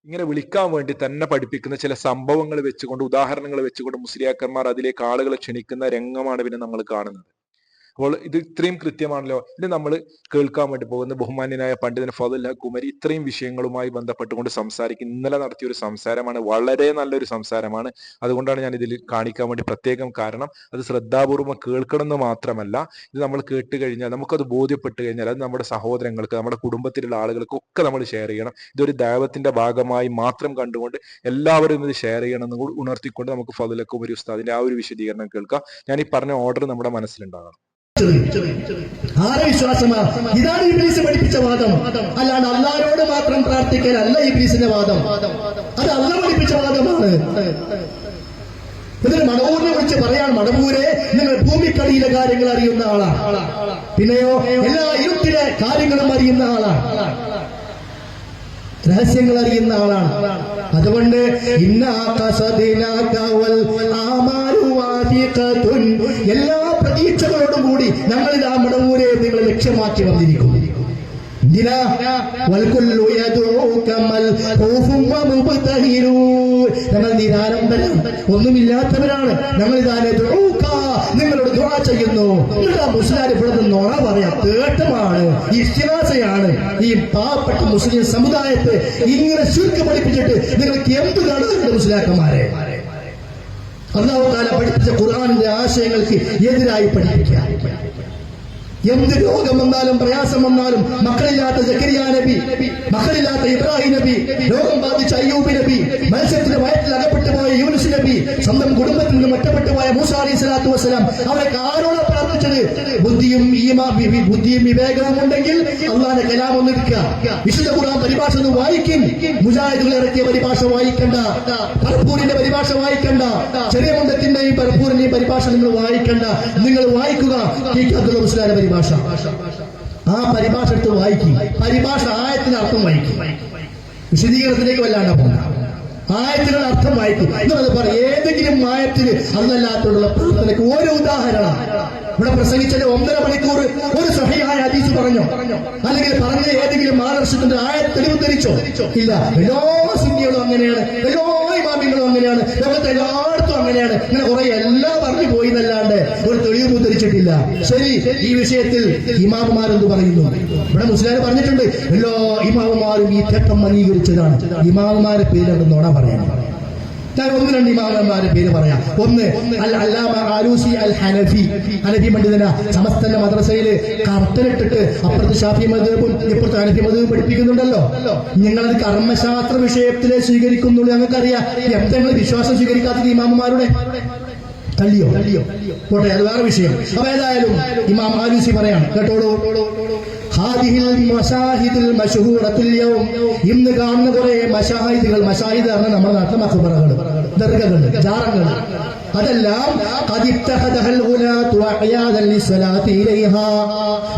ഇങ്ങനെ വിളിക്കാൻ വേണ്ടി തന്നെ പഠിപ്പിക്കുന്ന ചില സംഭവങ്ങൾ വെച്ചുകൊണ്ട്, ഉദാഹരണങ്ങൾ വെച്ചുകൊണ്ട് മുസ്ലിയാക്കന്മാർ അതിലേക്ക് ആളുകളെ ക്ഷണിക്കുന്ന രംഗമാണ് പിന്നെ നമ്മൾ കാണുന്നത്. അപ്പോൾ ഇത് ഇത്രയും കൃത്യമാണല്ലോ. ഇത് നമ്മൾ കേൾക്കാൻ വേണ്ടി പോകുന്ന ബഹുമാന്യനായ പണ്ഡിതൻ ഫضل കുമരി ഇത്രയും വിഷയങ്ങളുമായി ബന്ധപ്പെട്ടുകൊണ്ട് സംസാരിക്കും. ഇന്നലെ നടത്തിയ ഒരു സംസാരമാണ്, വളരെ നല്ലൊരു സംസാരമാണ്. അതുകൊണ്ടാണ് ഞാൻ ഇതിൽ കാണിക്കാൻ വേണ്ടി പ്രത്യേകം കാരണം. അത് ശ്രദ്ധാപൂർവം കേൾക്കണം എന്ന് മാത്രമല്ല, ഇത് നമ്മൾ കേട്ട് കഴിഞ്ഞാൽ, നമുക്കത് ബോധ്യപ്പെട്ട് കഴിഞ്ഞാൽ അത് നമ്മുടെ സഹോദരങ്ങൾക്ക്, നമ്മുടെ കുടുംബത്തിലുള്ള ആളുകൾക്കൊക്കെ നമ്മൾ ഷെയർ ചെയ്യണം. ഇതൊരു ദൈവത്തിന്റെ ഭാഗമായി മാത്രം കണ്ടുകൊണ്ട് എല്ലാവരും ഇത് ഷെയർ ചെയ്യണം എന്ന് കൂടി ഉണർത്തിക്കൊണ്ട് നമുക്ക് ഫضل കുമരി ഉസ്താദിന്റെ ആ ഒരു വിശദീകരണം കേൾക്കാം. ഞാൻ ഈ പറഞ്ഞ ഓർഡർ നമ്മുടെ മനസ്സിലുണ്ടാകണം. ആരെ വിശ്വാസമാ? ഇതാണ് ഇബ്ലീസ് പഠിപ്പിച്ച വാദം. അല്ലാണ്ട് അല്ലാഹുവോട് മാത്രം പ്രാർത്ഥിക്കലല്ല ഇബ്ലീസിന്റെ വാദം. അത് അല്ലാഹു പഠിപ്പിച്ച വാദമാണ്. ഇതിൽ മടവൂരിനെ വിളിച്ച് പറയാൻ, മടവൂരെ നിങ്ങൾ ഭൂമിക്കടിയിലെ കാര്യങ്ങൾ അറിയുന്ന ആളാണ്, പിന്നെയോ എല്ലാ ഇരുട്ടിലെ കാര്യങ്ങളും അറിയുന്ന ആളാണ്, രഹസ്യങ്ങൾ അറിയുന്ന ആളാണ്. അതുകൊണ്ട് എല്ലാ പ്രതീക്ഷകളോടും കൂടി ഞങ്ങൾ ഇതാ മടവൂരെ നിങ്ങൾ ലക്ഷ്യമാക്കി വന്നിരിക്കും. ഞങ്ങൾ നിരാലംബരം, ഒന്നുമില്ലാത്തവരാണ്. ഞങ്ങൾ നിങ്ങളോട് ദുആ ചെയ്യുന്നു. മുസ്ലിം ഇവിടെ നിന്ന് നുണ പറയാം, തേട്ടമാണ്, ഇസ്തിഗാസയാണ്. ഈ പാവപ്പെട്ട മുസ്ലിം സമുദായത്തെ ഇങ്ങനെ ശിർക്ക് പഠിപ്പിച്ചിട്ട് നിങ്ങൾക്ക് എന്ത് കാണുന്നുണ്ട് മുസ്ലിയാക്കന്മാരെ? അല്ലാഹു തആല പഠിപ്പിച്ച ഖുർആനിന്റെ ആശയങ്ങൾക്ക് എതിരായി പഠിപ്പിക്കുക. എന്ത് രോഗം വന്നാലും പ്രയാസം വന്നാലും, മക്കളില്ലാത്ത സക്കരിയ നബി, മക്കളില്ലാത്ത ഇബ്രാഹിം നബി, രോഗം ബാധിച്ച അയ്യൂബ് നബി, മത്സ്യത്തിന്റെ വയറ്റിൽ അകപ്പെട്ടു പോയ യൂനുസ് നബി, സ്വന്തം കുടുംബത്തിൽ നിന്നും ഒറ്റപ്പെട്ടു പോയ മൂസ അലൈഹി സ്വലാത്തു വസ്സലാം, അവരൊക്കെ ആരോട് പ്രാർത്ഥിച്ചത്? ബുദ്ധിയും വിവേകവും ഉണ്ടെങ്കിൽ അള്ളാന്റെ കലാം ഒന്ന് എടുക്കുക, വിശുദ്ധ ഖുർആൻ പരിഭാഷ ഒന്ന് വായിക്കും. മുജാഹിദുകൾ ഇറക്കിയ പരിഭാഷ വായിക്കണ്ട, പർപ്പൂരിന്റെ പരിഭാഷ വായിക്കണ്ട, ചെറിയ മുണ്ടത്തിന്റെയും പർപ്പൂരിന്റെയും പരിഭാഷ നിങ്ങൾ വായിക്കണ്ട. നിങ്ങൾ വായിക്കുക അബ്ദുൽ മുസ്ലിയാരുടെ പരിഭാഷ. ആ പരിഭാഷ എടുത്ത് വായിക്കും. പരിഭാഷ ആയത്തിന് അർത്ഥം വായിക്കും, വിശദീകരണത്തിലേക്ക് വല്ലാണ്ട് പോകും. ആയത്തിനുള്ള അർത്ഥം വായിക്കും. എന്നത് പറയും. ഏതെങ്കിലും ആയത്തിന് അന്നല്ലാത്തോടുള്ള പ്രാർത്ഥനയ്ക്ക് ഒരു ഉദാഹരണം ഇവിടെ പ്രസംഗിച്ചത് 1.5 മണിക്കൂർ ഒരു സ്വഹീഹായ ഹദീസ് പറഞ്ഞോ, അല്ലെങ്കിൽ പറഞ്ഞ ഏതെങ്കിലും ആദർശത്തിന്റെ ആയത്ത് തെളിവ് ധരിച്ചോ? ഇല്ല. എല്ലാ സുന്നികളും അങ്ങനെയാണ്, എല്ലാ ഇമാമികളും അങ്ങനെയാണ്, ലോകത്തെ എല്ലായിടത്തും അങ്ങനെയാണ്. ഇങ്ങനെ കുറെ എല്ലാം പറഞ്ഞു പോയി എന്നല്ലാണ്ട് ഒരു തെളിവ് ധരിച്ചിട്ടില്ല. ശരി, ഈ വിഷയത്തിൽ ഇമാമുമാരെന്ത് പറയുന്നു? ഇവിടെ മുസ്ലിം പറഞ്ഞിട്ടുണ്ട്, എല്ലാ ഇമാമുമാരും ഈ തെറ്റം അംഗീകരിച്ചതാണ്. ഇമാമുമാരെ പേര് നോടാ പറയാൻ. ഞാൻ 1-2 ഇമാമന്മാരുടെ പേര് പറയാം. ഒന്ന് അൽ-അല്ലാമ ആലൂസി അൽ ഹനഫി, ഹനഫി പണ്ഡിതന. സമസ്തന്റെ മദ്രസയിൽ കർട്ടനിട്ടിട്ട് അപ്പുറത്ത് ഷാഫി മദ്ഹബും ഇപ്പുറത്ത് ഹനഫി മദ്ഹബും പഠിപ്പിക്കുന്നുണ്ടല്ലോ. നിങ്ങളത് കർമ്മശാസ്ത്ര വിഷയത്തിലെ സ്വീകരിക്കുന്നുള്ളൂ. ഞങ്ങൾക്കറിയാം. എന്തെങ്കിലും വിശ്വാസം സ്വീകരിക്കാത്തത് ഇമാമന്മാരുടെ തള്ളിയോ പോട്ടെ, അത് വേറെ വിഷയം. അപ്പൊ ഏതായാലും ഇമാം ആലൂസി പറയാണ്, കേട്ടോളൂ. ഇന്ന് കാണുന്ന കുറെ മശാഹിദുകൾ, മശാഹിദ് പറഞ്ഞ നമ്മുടെ നാട്ടിലെ മഖബറകൾ, ദർഗകൾ, ജാറങ്ങൾ, അതെല്ലാം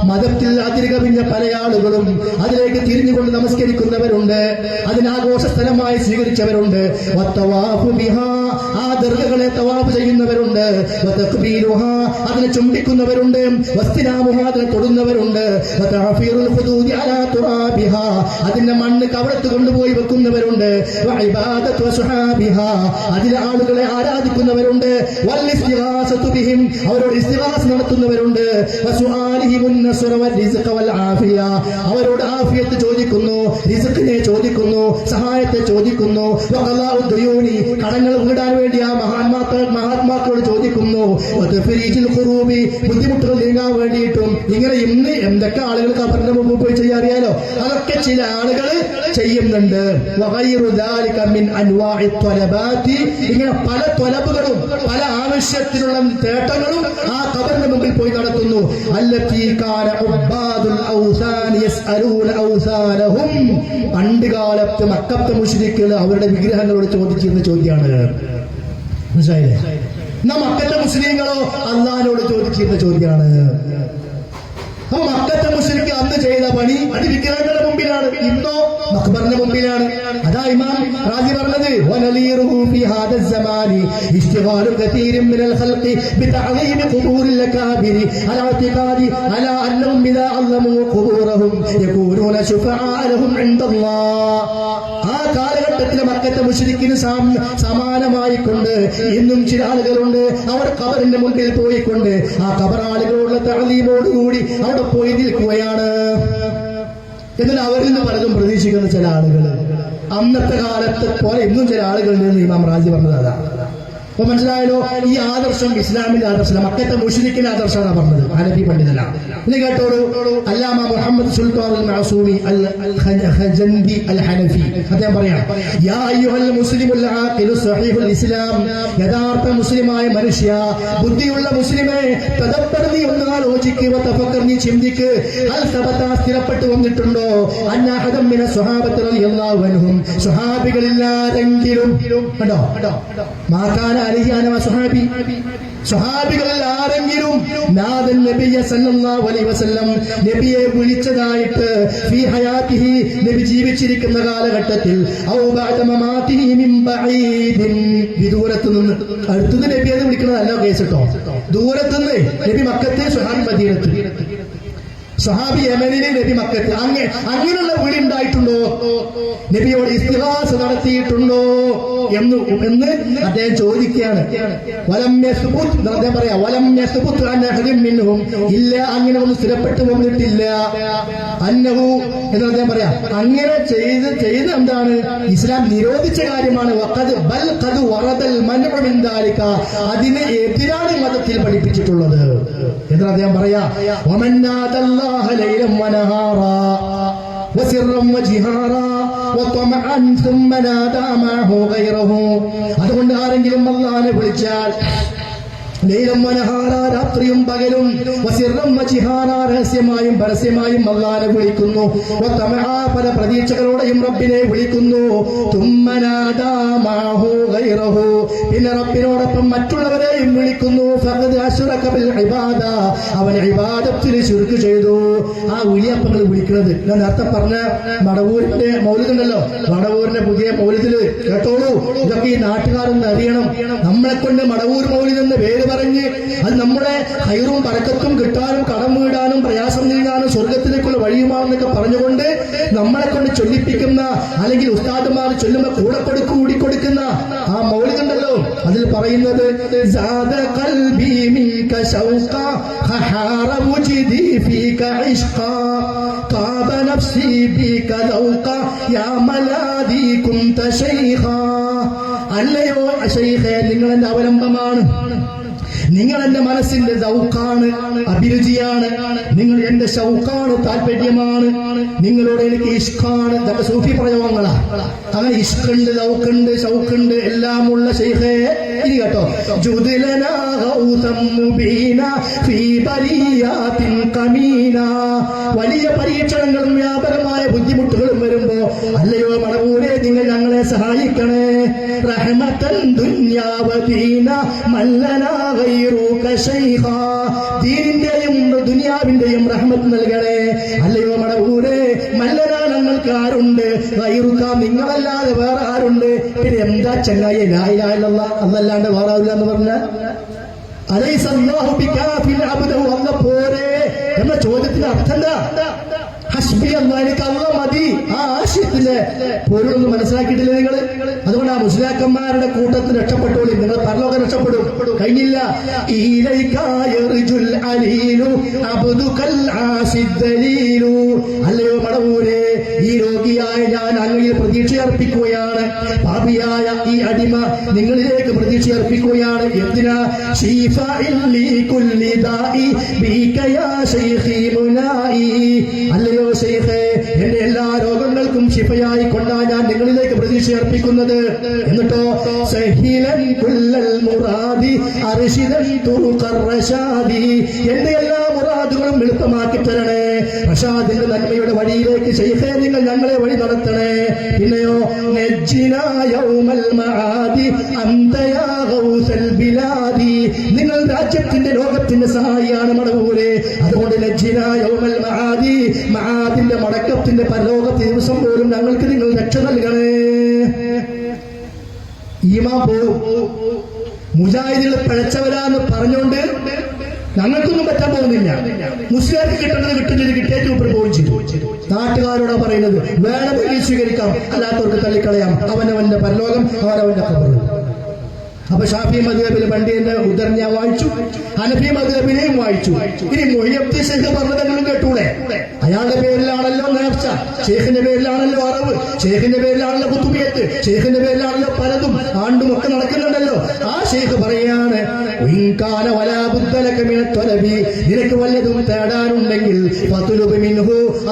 മതത്തിൽ അതിരുകവിഞ്ഞ പല ആളുകളും അതിലേക്ക് തിരിഞ്ഞുകൊണ്ട് നമസ്കരിക്കുന്നവരുണ്ട്, അതിനാഘോഷ സ്ഥലമായി സ്വീകരിച്ചവരുണ്ട്. ആ ദർഗകളെ തവാഫ് ചെയ്യുന്നവരുണ്ട്, അതിനെ ചുംബിക്കുന്നവരുണ്ട്, അതിനെ തൊടുന്നവരുണ്ട്, അതിന്റെ മണ്ണ് കവളത്ത് കൊണ്ടുപോയി വെക്കുന്നവരുണ്ട്, അതിലെ ആളുകളെ ആരാധിക്കുന്നവരുണ്ട്, അവരോട് ഇസ്തിഗാസ നടത്തുന്നവരുണ്ട്, അവരോട് ആഫിയത്ത് ചോദിക്കുന്നു, റിസ്ഖിനെ ചോദിക്കുന്നു, സഹായത്തെ ചോദിക്കുന്നു, കടങ്ങൾ വീടാൻ വേണ്ടി ആ മഹാത്മാക്കൾ സഹാബാക്കളോട് ചോദിക്കുന്നു, ബുദ്ധിമുട്ടുകൾ നീങ്ങാൻ വേണ്ടിയിട്ടും ഇങ്ങനെ ഇന്ന് എന്തൊക്കെ ആളുകൾ ഖബറിന്റെ മുമ്പ് പോയി ചെയ്യാൻ അറിയാലോ, അതൊക്കെ ചില ആളുകൾ ചെയ്യുന്നുണ്ട്. ഇങ്ങനെ പല ത്വലബുകളും പല ആവശ്യത്തിനുള്ള തേട്ടങ്ങളും ആ ഖബറിന്റെ മുമ്പിൽ പോയി നടത്തുന്നു. പണ്ട് കാലത്ത് മക്കത്തെ മുശ്രിക്കുകൾ അവരുടെ വിഗ്രഹങ്ങളോട് ചോദിച്ചിരുന്ന ചോദ്യമാണ്. മനസ്സിലായില്ലേ? എന്നാ മക്കത്തെ മുസ്ലിങ്ങളോ അള്ളാഹിനോട് ചോദിച്ചിരുന്ന ചോദ്യമാണ്. അപ്പൊ മക്കത്തെ മുശ്രിക്ക് അന്ന് ചെയ്ത പണി അത് വിഗ്രഹങ്ങളുടെ മുമ്പിലാണ്, ഇന്നോ മഖ്ബറിന്റെ മുമ്പിലാണ്. അതാ ഇമാം റാസി പറഞ്ഞത്, വനലീറുഹു ഫി ഹാദ الزمان اشتغال كثير من الخلق بتعظيم قبور الأكابر على اعتقاد على أنهم إذا عظموا قبورهم يكونون شفعاء لهم عند الله. ആ കാലഘട്ടത്തിലെ മക്കത്തെ മുശ്രിക്കിന് സമാനമായിക്കൊണ്ട് ഇന്നും ചില ആളുകളുണ്ട്. അവർ ഖബറിന്റെ മുമ്പിൽ പോയിക്കൊണ്ട് ആ ഖബർ ആളുകളുടെ തഅലീമോടുകൂടി അവിടെ പോയി നിൽക്കുകയാണ്. എന്നാൽ അവരിൽ നിന്ന് പലതും പ്രതീക്ഷിക്കുന്ന ചില ആളുകൾ അന്നത്തെ കാലത്ത് പോലെ ഇന്നും ചില ആളുകളുണ്ട്. ഇമാം റാസി പറഞ്ഞത് അതാ. അപ്പൊ മനസ്സിലായല്ലോ, ഈ ആദർശം ഇസ്ലാമിന്റെ ആദർശം, മക്കത്തെ മുശ്രിക്കിന്റെ ആദർശമാണ് പറഞ്ഞത്. ഹനഫി പണ്ഡിതന ഇത് കേട്ടോളൂ. അല്ലാമ മുഹമ്മദ് സുൽത്താൻ അൽ മഅസൂമി അൽ ഖജൻദി അൽ ഹനഫി അദ്ദേഹം പറയാണ്, യാ അയ്യുഹൽ മുസ്ലിമുൽ ആഖിലു സഹീഹുൽ ഇസ്ലാം, യഥാർത്ഥ മുസ്ലിമായ മനുഷ്യ, ബുദ്ധിയുള്ള മുസ്ലിമേ, തദബ്ബർ, നീ ഒന്ന് ആലോചിക്കുക, തഫക്കർ, നീ ചിന്തിക്ക്. അൽ സബത, സ്ഥിരപ്പെട്ടു വന്നിട്ടുണ്ടോ, അന്ന അഹദം മിന സ്വഹാബത്തി റളിയല്ലാഹു അൻഹും, സ്വഹാബികളില്ലാരെങ്കിലും കണ്ടോ മാകാന സ്വഹാബികളിൽ ആരെങ്കിലും നാദൻ നബിയ സല്ലല്ലാഹു അലൈഹി വസല്ലം നബിയെ വിളിച്ചതായിട്ട് ഫീ ഹയാതിഹി, നബി ജീവിച്ചിരിക്കുന്ന കാലഘട്ടത്തിൽ, ഔ ബഅദ മമാതിഹി മിൻ ബഈദിൻ, വിദൂരത്തു നിന്ന്, അടുത്തുനിന്ന് നബി അത് വിളിക്കുന്നതല്ല കേസ് കേട്ടോ, ദൂരത്തുനിന്ന് നബി മക്കത്തെ, സ്വഹാബി മദീനത്ത്, സ്വഹാബി യമനിലെ, നബി മക്കത്ത്, അങ്ങനെയുള്ള വിളി ഉണ്ടായിട്ടുണ്ടോ, നബിയോട് ഇസ്തിഗാസ നടത്തിയിട്ടുണ്ടോ എന്ന് അദ്ദേഹം ചോദിക്കുകയാണ്. അദ്ദേഹം പറയാ, വലം യസ്ബുത് അൻ അഹദിൻ മിൻഹും, ഇല്ല, അങ്ങനെ ഒന്നും സ്ഥിരപ്പെട്ടു വന്നിട്ടില്ല. അന്നഹു എന്ന് അദ്ദേഹം പറയാ, അങ്ങനെ ചെയ്ത് എന്താണ്, ഇസ്ലാം നിരോധിച്ച കാര്യമാണ്. ബൽ ഖദ് വറദൽ മൻഉ മിൻ ദാലിക, അതിന് എതിരാണ് മതത്തിൽ പഠിപ്പിച്ചിട്ടുള്ളത് എന്ന് അദ്ദേഹം പറയാ. വമൻ നാദല്ലാഹ ലൈലൻ വനഹാറാ വസിറൻ വജിഹാറാ വതമഅൻ ثم نادى معه غيره, അതുകൊണ്ട് ആരെങ്കിലും അല്ലാഹനെ വിളിച്ചാൽ ലൈലൻ വനഹാറ, രാത്രിയും പകലും, വസിറൻ വജിഹാറ, രഹസ്യമായും പരസ്യമായും അല്ലാഹനെ വിളിക്കുന്നു, വതമഅ, പല പ്രതീക്ഷകളോടെയും റബ്ബിനെ വിളിക്കുന്നു, ثم نادى معه غيره, പിന്നെ റബ്ബിനോടൊപ്പം മറ്റുള്ളവരെയും വിളിക്കുന്നു, ഫഖദ് അശ്റക ബിൽ ഇബാദ, അവൻ ഇബാദത്തിൽ ശിർക്ക് ചെയ്തു. ആ വിളിയപ്പങ്ങൾ വിളിക്കുന്നത് ഞാൻ നേരത്തെ പറഞ്ഞ മടവൂരിന്റെ മൗലിദ് ഉണ്ടല്ലോ, മടവൂരിന്റെ പുതിയ മൗലിദില് കേട്ടോളൂ, ഇതൊക്കെ ഈ നാട്ടുകാരൊന്ന് അറിയണം. നമ്മളെ കൊണ്ട് മടവൂർ മൗലിദ് എന്ന പേര് പറഞ്ഞ് അത് നമ്മുടെ ഹൈറും ബറക്കത്തും കിട്ടാനും കടം വീടാനും പ്രയാസം നീങ്ങാനും സ്വർഗത്തിലേക്കുള്ള വഴിയുമാണെന്നൊക്കെ പറഞ്ഞുകൊണ്ട് നമ്മളെ കൊണ്ട് ചൊല്ലിപ്പിക്കുന്ന, അല്ലെങ്കിൽ ഉസ്താദുമാർ ചൊല്ലുമ്പോൾ കൂടി കൊടുക്കുന്ന ആ മൗലിദ് ഉണ്ടല്ലോ, അതിൽ പറയുന്നത് അല്ലയോ ശൈഖേ, നിങ്ങൾ എന്റെ അവലംബമാണ്, നിങ്ങൾ എന്റെ മനസ്സിന്റെ ദൗഖാണ്, അഭിരുചിയാണ്, നിങ്ങൾ എന്റെ ശൗഖാണ്, താല്പര്യമാണ്, നിങ്ങളോട് എനിക്ക് ഇഷ്കാണ്. ഇതൊക്കെ സൂഫി പ്രയോഗങ്ങളാ. അങ്ങനെ ഇഷ്കുണ്ട്, ദൗഖുണ്ട്, ശൗഖുണ്ട്, എല്ലാം ഉള്ള ശൈഖേ. ഇനി കേട്ടോ, ജുദ്ലനാ ഗൗതം മുബീന ഫീ ബരിയാത്തിൻ കമീന, വലിയ പരീക്ഷണങ്ങളും വ്യാപകമായ ബുദ്ധിമുട്ടുകളും വരുമ്പോ അല്ലയോ മടവൂരെ, നിങ്ങൾ ഞങ്ങളെ സഹായിക്കണേ. റഹ്മത്തൻ ദുനിയാവദീന മല്ലനാ ഗൈറുക ശൈഖാ, ദീനിന്റെയും ദുനിയാവിന്റെയും റഹ്മത്ത് നൽകണേ. അല്ലയോ മടവൂരെ, മല്ലനാ ഞങ്ങൾക്ക് ആരുണ്ട്, ഗൈറുക, നിങ്ങളല്ലാതെ വേറെ ആരുണ്ട്. പിന്നെ എന്താ ചങ്ങായി ലാ ഇലാഹ ഇല്ലല്ലാഹ്, അതല്ലാണ്ട് വേറെ ആവില്ല എന്ന് പറഞ്ഞാൽ അലൈസ അല്ലാഹു ബികാഫിൻ അബ്ദഹു, അല്ല പോരെ എന്ന ചോദ്യത്തിന് അർത്ഥം എന്താ? ഹസ്ബി അല്ലാഹ്, എനിക്ക് അല്ലാഹ് മതി. ആ ആശയത്തിലെ പൊരുളൊന്നും മനസ്സിലാക്കിയിട്ടില്ല നിങ്ങൾ. അതുകൊണ്ട് ആ മുസ്ലിയാക്കന്മാരുടെ കൂട്ടത്തിൽ രക്ഷപ്പെട്ടോളി, നിങ്ങൾ പരലോകം രക്ഷപ്പെടും. കഴിഞ്ഞില്ല. അല്ലയോ മടവൂരെ, ഈ രോഗി രോഗിയായ ഞാൻ അങ്ങയിൽ പ്രതീക്ഷ അർപ്പിക്കുകയാണ്. പാപിയായ ഈ അടിമ നിങ്ങളിലേക്ക് പ്രതീക്ഷ അർപ്പിക്കുകയാണ്. എന്തിനാ? അല്ലയോ ശൈഖേ, എന്റെ എല്ലാ രോഗങ്ങൾക്കും ശിഫയായി കൊണ്ടാ ഞാൻ നിങ്ങളിലേക്ക് പ്രതീക്ഷ അർപ്പിക്കുന്നത്. എന്നിട്ടോ എന്റെ എല്ലാ മുറാദുകളും എളുപ്പമാക്കി തരണേ. റഷാദിന്റെ നന്മയുടെ വഴിയിലേക്ക് ശൈഖേ നിങ്ങൾ ഞങ്ങളെ വഴി നടത്തണേ. പിന്നെയോ നിങ്ങൾ രാജ്യത്തിന്റെ ലോകത്തിന്റെ സഹായിയാണ് മടവൂരെ. അതുകൊണ്ട് മആദിന്റെ മടക്കത്തിന്റെ പരലോകത്തെ ദിവസം പോലും ഞങ്ങൾക്ക് നിങ്ങൾ രക്ഷ നൽകണേ. ഈമാൻ പോവും. മുജാഹിദുകൾ പിഴച്ചവരാന്ന് പറഞ്ഞുകൊണ്ട് ഞങ്ങൾക്കൊന്നും പറ്റാൻ പോകുന്നില്ല. മുസ്ലിംക്ക് കിട്ടുന്നത് കിട്ടുന്നത് കിട്ടിയേറ്റ് ഉപ്പർ പോവുകയും ചെയ്തു. നാട്ടുകാരോടാ പറയുന്നത്, വേണമെങ്കിൽ സ്വീകരിക്കാം, അല്ലാത്തവർക്ക് തള്ളിക്കളയാം. അവനവന്റെ പരലോകം, അവനവന്റെ ഖബർ. അപ്പൊ ഷാഫി മദ്ഹബിലെ പണ്ഡിതന്റെ ഉദ്ധരണി ഞാൻ വായിച്ചു, ഹനഫി മദ്ഹബിനെയും വായിച്ചു. ഇനി മുഹയ്യബ്ദി ശൈഖ് പറഞ്ഞതെങ്കിലും കേട്ടൂടെ? അയാളുടെ പേരിലാണല്ലോ നേർച്ച, ഷെയ്ഖിന്റെ പേരിലാണല്ലോ അറിവ്, ഷെയ്ഖിന്റെ പേരിലാണല്ലോ കുത്തുബിയത്ത്, ഷെയ്ഖിന്റെ പേരിലാണല്ലോ പലതും ആണ്ടും ഒക്കെ നടക്കുന്നുണ്ടല്ലോ. ആ ഷെയ്ഖ് പറയാണ്, നിനക്ക് വല്ലതും തേടാനുണ്ടെങ്കിൽ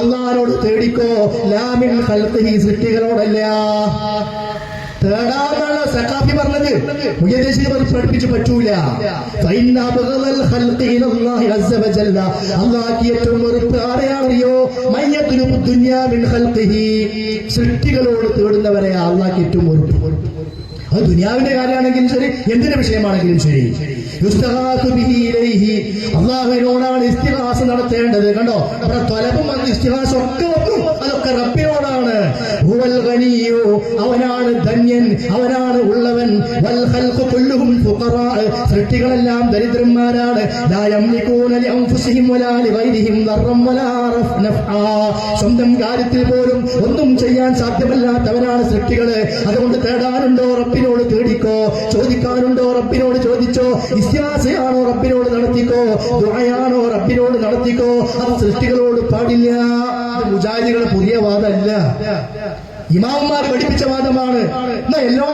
അല്ലാഹുവോട് തേടിക്കോ, ലാമിൻ ഖൽഖിഹി, സൃഷ്ടികളോടല്ല. തേടാന്നാണ് സഖാഫി പറഞ്ഞത്. മുജദ്ദിദ് പഠിപ്പിച്ചു പറ്റൂല. അല്ലാഹുവിന് ഏറ്റവും വെറുപ്പ് ആരെയാണറിയോ? സൃഷ്ടികളോട് തേടുന്നവരെ അല്ലാഹുവിന് ഏറ്റവും വെറുപ്പ്. അത് ദുനിയാവിന്റെ കാര്യമാണെങ്കിലും ശരി, എന്തിന്റെ വിഷയമാണെങ്കിലും ശരി. അള്ളാഹുവിനോടാണ് ഇസ്തിഗാസ നടത്തേണ്ടത്. കണ്ടോ, അവിടെ ത്വലബും ഇസ്തിഗാസ ഒക്കെ വന്നു. അതൊക്കെ റബ്ബിനോടാണ്. ഹുവൽ ഗനിയ്യു, അവനാണ് ധന്യൻ, അവനാണ് ഉള്ളവൻ. വൽ ഖൽഖു കുല്ലുഹും ഫുഖറാ, സൃഷ്ടികളെല്ലാം ദരിദ്രന്മാരാണ്. ലാ യംലികൂന ലിഅൻഫുസിഹിം വലാ ലിഗൈരിഹിം ദർറൻ വലാ നഫ്ആ, സ്വന്തം കാര്യത്തിൽ പോലും ഒന്നും ചെയ്യാൻ സാധ്യമല്ലാത്തവരാണ് സൃഷ്ടികള്. അതുകൊണ്ട് തേടാനുണ്ടോ റബ്ബിനോട് തേടിക്കോ, ചോദിക്കാനുണ്ടോ റബ്ബിനോട് ചോദിച്ചോ, ഇസ്തിഗാസയാണോ റബ്ബിനോട് നടത്തിക്കോ, ദുആയാണോ റബ്ബിനോട് നടത്തിക്കോ. അത് സൃഷ്ടികളോട് പാടില്ല. ഇത് മുജാഹിദുകളുടെ പുതിയ വാദമല്ല, ഇമാമുമാർ പഠിപ്പിച്ച വാദമാണ്. എന്നാ എല്ലാ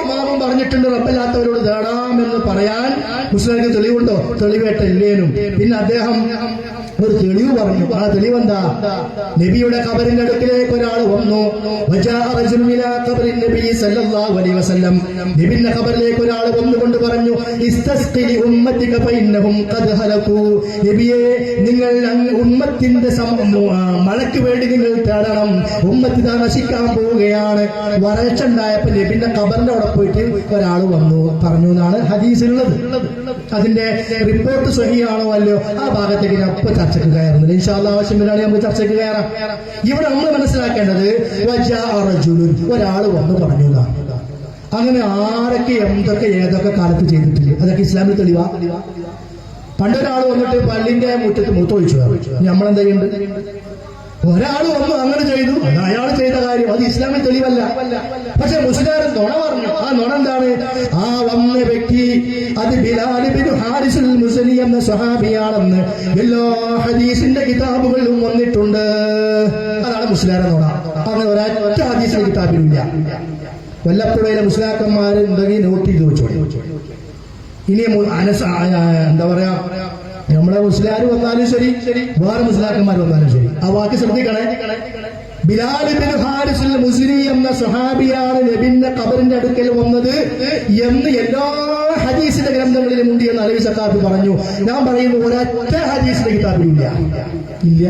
ഇമാമും പറഞ്ഞിട്ടുണ്ട് റബ്ബല്ലാത്തവരോട് തേടാമെന്ന് പറയാൻ മുസ്ലിംക്ക് തെളിവുണ്ടോ? തെളിവേട്ടില്ലേനും. പിന്നെ അദ്ദേഹം ഒരു തെളിവ് പറഞ്ഞു. ആ തെളിവെന്താ? നബിയുടെ ഖബറിന്റെ അടുക്കിലേക്ക് ഒരാൾ വന്നു. നബിന്റെ ഖബറിലേക്ക് ഒരാൾ വന്നുകൊണ്ട് പറഞ്ഞു, നബിയെ, നിങ്ങൾ ഉമ്മത്തിന്റെ മഴയ്ക്ക് വേണ്ടി നിങ്ങൾ തേടണം, ഉമ്മത്ത് ഇതാ നശിക്കാൻ പോവുകയാണ്. വരൾച്ചുണ്ടായപ്പോ നബിന്റെ ഖബറിന്റെ അവിടെ പോയിട്ട് ഒരാൾ വന്നു പറഞ്ഞു എന്നാണ് ഹദീസിലുള്ളത്. അതിന്റെ റിപ്പോർട്ട് സ്വഹീഹാണോ അല്ലയോ ആ ഭാഗത്തേക്ക് ഞാൻ ഇപ്പൊ ചർച്ചയ്ക്ക് കയറുന്നത്. ഇൻഷാ അല്ലാഹ് ആവശ്യം വരാണ് നമുക്ക് ചർച്ചയ്ക്ക് കയറാം. ഇവിടെ നമ്മൾ മനസ്സിലാക്കേണ്ടത് ഒരാൾ വന്നു പറഞ്ഞു എന്നാണ്. അങ്ങനെ ആരൊക്കെ എന്തൊക്കെ ഏതൊക്കെ കാലത്ത് ചെയ്തിട്ടില്ല, അതൊക്കെ ഇസ്ലാമിൽ തെളിവാ. പണ്ടൊരാൾ വന്നിട്ട് പള്ളിന്റെ മുറ്റത്ത് മൂത്തൊഴിച്ചു, നമ്മളെന്താ ചെയ്യുന്നുണ്ട്? ഒരാൾ വന്നു അങ്ങനെ ചെയ്തു, അയാൾ ചെയ്ത കാര്യം അത് ഇസ്ലാമിൽ തെളിവല്ല. പക്ഷെ മുസ്ലിം നുണ പറഞ്ഞു. ആ നുണ എന്താണ്? ആ വന്ന വ്യക്തി അത് ബിലാൽ ബിൻ ഹാരിസുൽ മുസ്ലി എന്ന സ്വഹാബിയാണെന്ന് എല്ലാ ഹദീസിന്റെ കിതാബുകളിലും വന്നിട്ടുണ്ട്. അതാണ് മുസ്ലിം നുണ. അങ്ങനെ ഒരൊറ്റ ഹദീസിന്റെ കിതാബിലില്ല. വല്ലപ്പോഴേ മുസ്ലിംമാര് ഉണ്ടെങ്കിൽ നോട്ട് ചെയ്ത് വെച്ചോളൂ. ഇനി എന്താ പറയാ, നമ്മളെ മുസ്ലിംമാർ വന്നാലും ശരി, വേറെ മുസ്ലിംമാർ വന്നാലും ശരി, ആ വാക്ക് ശ്രദ്ധിക്കണേ. ബിലാൽ ബിൻ ഹാരിസുൽ മുസ്ലി എന്ന സ്വഹാബിയാണ് നബിന്റെ ഖബറിന്റെ അടുക്കൽ വന്നത് എന്ന് എല്ലാ ഹദീസിന്റെ ഗ്രന്ഥങ്ങളിലും ഉണ്ട് എന്ന് അലവി സഖാഫി പറഞ്ഞു. ഞാൻ പറയുന്നു ഒരൊറ്റ ഹദീസിന്റെ കിതാബിലില്ല. ഇല്ല.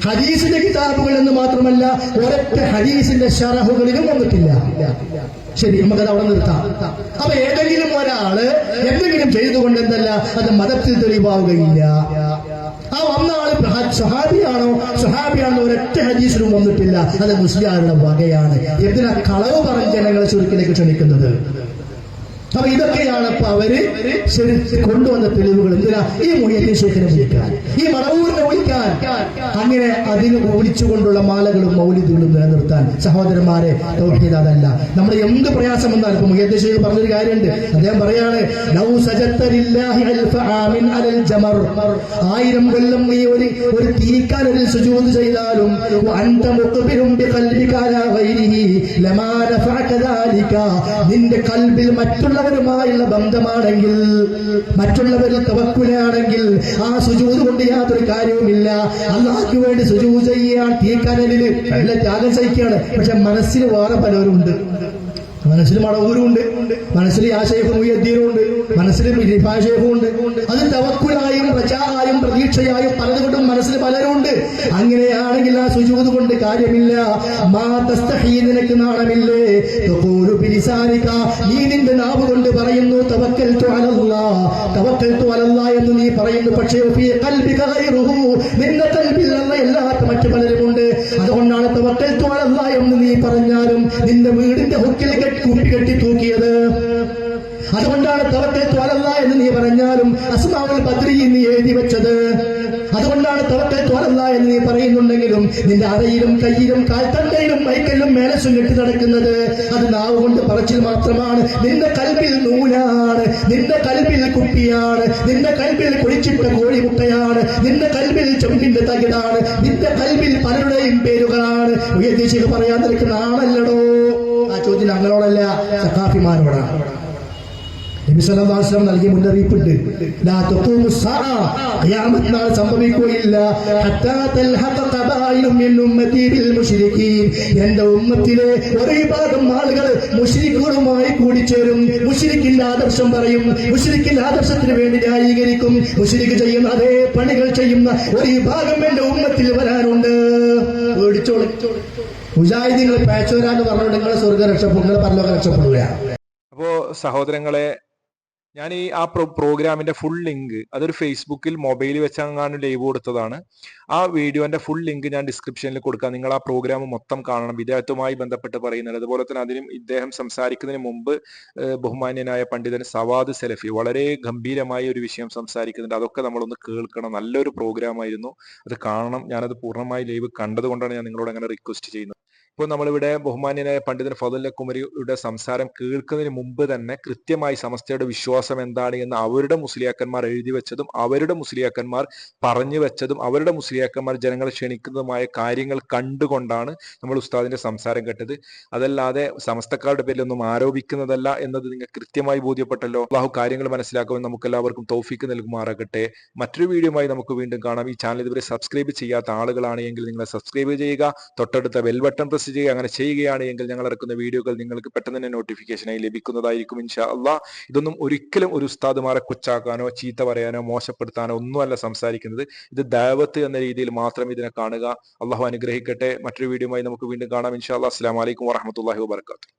ഹദീസിന്റെ കിതാബുകൾ എന്ന് മാത്രമല്ല ഒരൊറ്റ ഹദീസിന്റെ ശറഹുകളിലും വന്നിട്ടില്ല. ശരി, നമുക്കത് അവിടെ നിർത്താം. അപ്പൊ ഏതെങ്കിലും ഒരാള് എന്തെങ്കിലും ചെയ്തുകൊണ്ട് എന്തല്ല അത് മതത്തിൽ തെളിവാവുകയില്ല. ആ വന്ന ആള് സ്വഹാബിയാണോ ഒരൊറ്റ ഹദീസിലും വന്നിട്ടില്ല. അത് മുസ്ലിംമാരുടെ വകയാണ്. എന്തിനാ കളവ് പറഞ്ഞ് ജനങ്ങളെ ചുരുക്കിലേക്ക് ക്ഷണിക്കുന്നത്? അപ്പൊ ഇതൊക്കെയാണ് ഇപ്പൊ അവര് കൊണ്ടുവന്ന തെളിവുകൾ. എന്തിനാ? ഈ മുഹിയദ്ദീൻ ശൈഖിനെ വിളിക്കാൻ, ഈ മടവൂരിനെ വിളിക്കാൻ, അങ്ങനെ അതിന് വിളിച്ചുകൊണ്ടുള്ള മാലകളും മൗലിദുകളും നിലനിർത്താൻ. സഹോദരന്മാരെ, തൗഹീദ് അതല്ല. നമ്മുടെ എന്ത് പ്രയാസം വന്നാലും ഇപ്പൊ മുഹിയദ്ദീൻ ശൈഖ് പറഞ്ഞൊരു കാര്യമുണ്ട്. അദ്ദേഹം പറയാണ്, ലൗ സജദ്ത ലില്ലാഹി അൽഫ ആമിൻ അലൽ ജമർ, 1000 കൊല്ലം നീ ഒരു തീക്കാൻ ഒരു സുജൂദ് ചെയ്താലും അൻത മുഖ്ബിറും ബിഖൽബിക അലാ ഗൈരിഹി ലമാ നഫഅക ദാലിക, നിന്റെ കൽബിൽ മറ്റുള്ളവരുമായുള്ള ബന്ധമാണെങ്കിൽ, മറ്റുള്ളവരിൽ തവക്കുലാണെങ്കിൽ ആ സുജൂദ് കൊണ്ട് യാതൊരു കാര്യവുമില്ല. അല്ലാഹുവിന് വേണ്ടി സുജൂദ് ചെയ്യാൻ തീക്കനലിൽ നല്ല ത്യാഗം സഹിക്കുകയാണ്. പക്ഷെ മനസ്സിൽ വേറെ പലരും ഉണ്ട്. മനസ്സിൽ മടവൂരും ഉണ്ട്, മനസ്സിൽ യാശേഖും മുഹിയദ്ദീനും ഉണ്ട്, മനസ്സിൽ റിഫാശേഖും ഉണ്ട്. അത് തവക്കുലായും പ്രചാരായും പ്രതീക്ഷയായും പലതുകൊണ്ടും മനസ്സിൽ പലരും ഉണ്ട്. അങ്ങനെയാണെങ്കിൽ ആ സുജൂദ് കൊണ്ട് കാര്യമില്ല. മാ തസ്തഹീ, നിനക്ക് നാണമില്ലേ? തഖൂലു ബിലിസാനിക, നീ നിന്റെ നാവ് കൊണ്ട് പറയുന്നു തവക്കൽതു അലല്ലാഹ്, തവക്കൽതു അലല്ലാഹ് എന്ന് നീ പറയുന്നു. പക്ഷേ ഫീ ഖൽബിക ഗൈറുഹു, നിന്റെ ഖൽബിൽ അല്ലാത്ത മറ്റു പലരുമുണ്ട്. അതുകൊണ്ടാണ് തവക്കൽതു അലല്ലാഹ് എന്ന് നീ പറഞ്ഞാലും നിന്റെ വീടിന്റെ ഹുക്കിൽ കുപ്പികെട്ടി തൂക്കിയത്. അതുകൊണ്ടാണ് തവക്കൽതു അലല്ലാഹ് എന്ന് നീ പറഞ്ഞാലും അസ്മാഉൽ ബദ്രി നീ എഴുതി വെച്ചത്. അതുകൊണ്ടാണ് തവക്കൽതു അലല്ലാഹ് എന്ന് നീ പറയുന്നുണ്ടെങ്കിലും നിന്റെ അരയിലും കയ്യിലും കാൽത്തണ്ടയിലും മൈക്കലിലും മേലസും കെട്ടി നടക്കുന്നത് അത് നാവ് കൊണ്ട് പറച്ചിൽ മാത്രമാണ്. നിന്റെ കൽബിൽ നൂലാണ്, നിന്റെ കൽബിൽ കുപ്പിയാണ്, നിന്റെ കൽബിൽ കുഴിച്ചിട്ട കോഴിമുട്ടയാണ്, നിന്റെ കൽബിൽ ചെമ്പിന്റെ തകിടാണ്, നിന്റെ കൽബിൽ പലരുടെയും പേരുകളാണ്. ഉയർത്തിച്ച് പറയാൻ നിൽക്കുന്ന ആണല്ലടോ. ആ ചോദ്യം ഞങ്ങളോടല്ല, സഖാഫിമാരോടാണ്. നബി സല്ലല്ലാഹു അലൈഹി വസല്ലം നൽകിയ മുന്നറിയിപ്പുണ്ട്. ലാ തഖൂമു സ്സാഅ, ഖിയാമത്ത് നാൾ സംഭവിക്കുകയില്ല. ഹത്താ തൽഹഖ ഖബായിലും മിൻ ഉമ്മത്തി ബിൽ മുശ്രികീൻ, എന്റെ ഉമ്മത്തിലെ ഒരു വിഭാഗം ആളുകൾ മുശ്രിക്കുകളുമായി കൂടിച്ചേരും. മുശ്രിക്കിന്റെ ആദർശം പറയും, മുശ്രിക്കിന്റെ ആദർശത്തിന് വേണ്ടി ന്യായീകരിക്കും. മുശ്രിക്ക് ചെയ്യുന്ന അതേ പണികൾ ചെയ്യുന്ന ഒരു വിഭാഗം എന്റെ ഉമ്മത്തിൽ വരാനുണ്ട്. പേടിച്ചോളൂ. മുജാഹിദീങ്ങൾ പേച്ചോരാന്ന് പറഞ്ഞുകൊണ്ട് നിങ്ങളെ സ്വർഗ്ഗ രക്ഷപ്പെടും, നിങ്ങളെ പരലോകം രക്ഷപ്പെടുകയാണ്. അപ്പോ സഹോദരങ്ങളെ, ഞാൻ ഈ പ്രോഗ്രാമിന്റെ ഫുൾ ലിങ്ക് അതൊരു ഫേസ്ബുക്കിൽ മൊബൈൽ വെച്ചങ്ങാണ്ട് ലൈവ് കൊടുത്തതാണ്. ആ വീഡിയോന്റെ ഫുൾ ലിങ്ക് ഞാൻ ഡിസ്ക്രിപ്ഷനിൽ കൊടുക്കാം. നിങ്ങൾ ആ പ്രോഗ്രാം മൊത്തം കാണണം. വിദേഹത്തുമായി ബന്ധപ്പെട്ട് പറയുന്നത്, അതുപോലെ തന്നെ അതിനും ഇദ്ദേഹം സംസാരിക്കുന്നതിന് മുമ്പ് ബഹുമാന്യനായ പണ്ഡിതൻ സവാദ് സലഫി വളരെ ഗംഭീരമായ ഒരു വിഷയം സംസാരിക്കുന്നുണ്ട്. അതൊക്കെ നമ്മളൊന്ന് കേൾക്കണം. നല്ലൊരു പ്രോഗ്രാം ആയിരുന്നു, അത് കാണണം. ഞാനത് പൂർണ്ണമായി ലൈവ് കണ്ടതുകൊണ്ടാണ് ഞാൻ നിങ്ങളോട് അങ്ങനെ റിക്വസ്റ്റ് ചെയ്യുന്നത്. ഇപ്പോൾ നമ്മളിവിടെ ബഹുമാന്യനായ പണ്ഡിതൻ ഫضل കുമരിയുടെ സംസാരം കേൾക്കുന്നതിന് മുമ്പ് തന്നെ കൃത്യമായി സമസ്തയുടെ വിശ്വാസം എന്താണ് എന്ന് അവരുടെ മുസ്ലിയാക്കന്മാർ എഴുതി വെച്ചതും അവരുടെ മുസ്ലിയാക്കന്മാർ പറഞ്ഞു വെച്ചതും അവരുടെ മുസ്ലിയാക്കന്മാർ ജനങ്ങളെ ക്ഷണിക്കുന്നതുമായ കാര്യങ്ങൾ കണ്ടുകൊണ്ടാണ് നമ്മൾ ഉസ്താദിന്റെ സംസാരം കേട്ടത്. അതല്ലാതെ സമസ്തക്കാരുടെ പേരിലൊന്നും ആരോപിക്കുന്നതല്ല എന്നത് നിങ്ങൾക്ക് കൃത്യമായി ബോധ്യപ്പെട്ടല്ലോ. അല്ലാഹു കാര്യങ്ങൾ മനസ്സിലാക്കുവാൻ നമുക്ക് എല്ലാവർക്കും തൗഫീക്ക് നൽകുമാറാകട്ടെ. മറ്റൊരു വീഡിയോയുമായി നമുക്ക് വീണ്ടും കാണാം. ഈ ചാനൽ ഇതുവരെ സബ്സ്ക്രൈബ് ചെയ്യാത്ത ആളുകളാണ് എങ്കിൽ നിങ്ങൾ സബ്സ്ക്രൈബ് ചെയ്യുക, തൊട്ടടുത്ത ബെൽ ബട്ടൺ പ്രസ് ചെയ്യുക. അങ്ങനെ ചെയ്യുകയാണ് എങ്കിൽ ഞങ്ങൾ ഇറക്കുന്ന വീഡിയോകൾ നിങ്ങൾക്ക് പെട്ടെന്ന് തന്നെ നോട്ടിഫിക്കേഷനായി ലഭിക്കുന്നതായിരിക്കും ഇൻഷാ അല്ലാഹ്. ഇതൊന്നും ഒരിക്കലും ഒരു ഉസ്താദുമാരെ കൊച്ചാക്കാനോ ചീത്ത പറയാനോ മോശപ്പെടുത്താനോ ഒന്നുമല്ല സംസാരിക്കുന്നത്. ഇത് ദഅവത്ത് എന്ന രീതിയിൽ മാത്രം ഇതിനെ കാണുക. അള്ളാഹു അനുഗ്രഹിക്കട്ടെ. മറ്റൊരു വീഡിയോയുമായി നമുക്ക് വീണ്ടും കാണാം ഇൻഷാ അല്ലാഹ്. അസ്സലാമു അലൈക്കും വറഹ്മത്തുള്ളാഹി വബറകാതുഹു.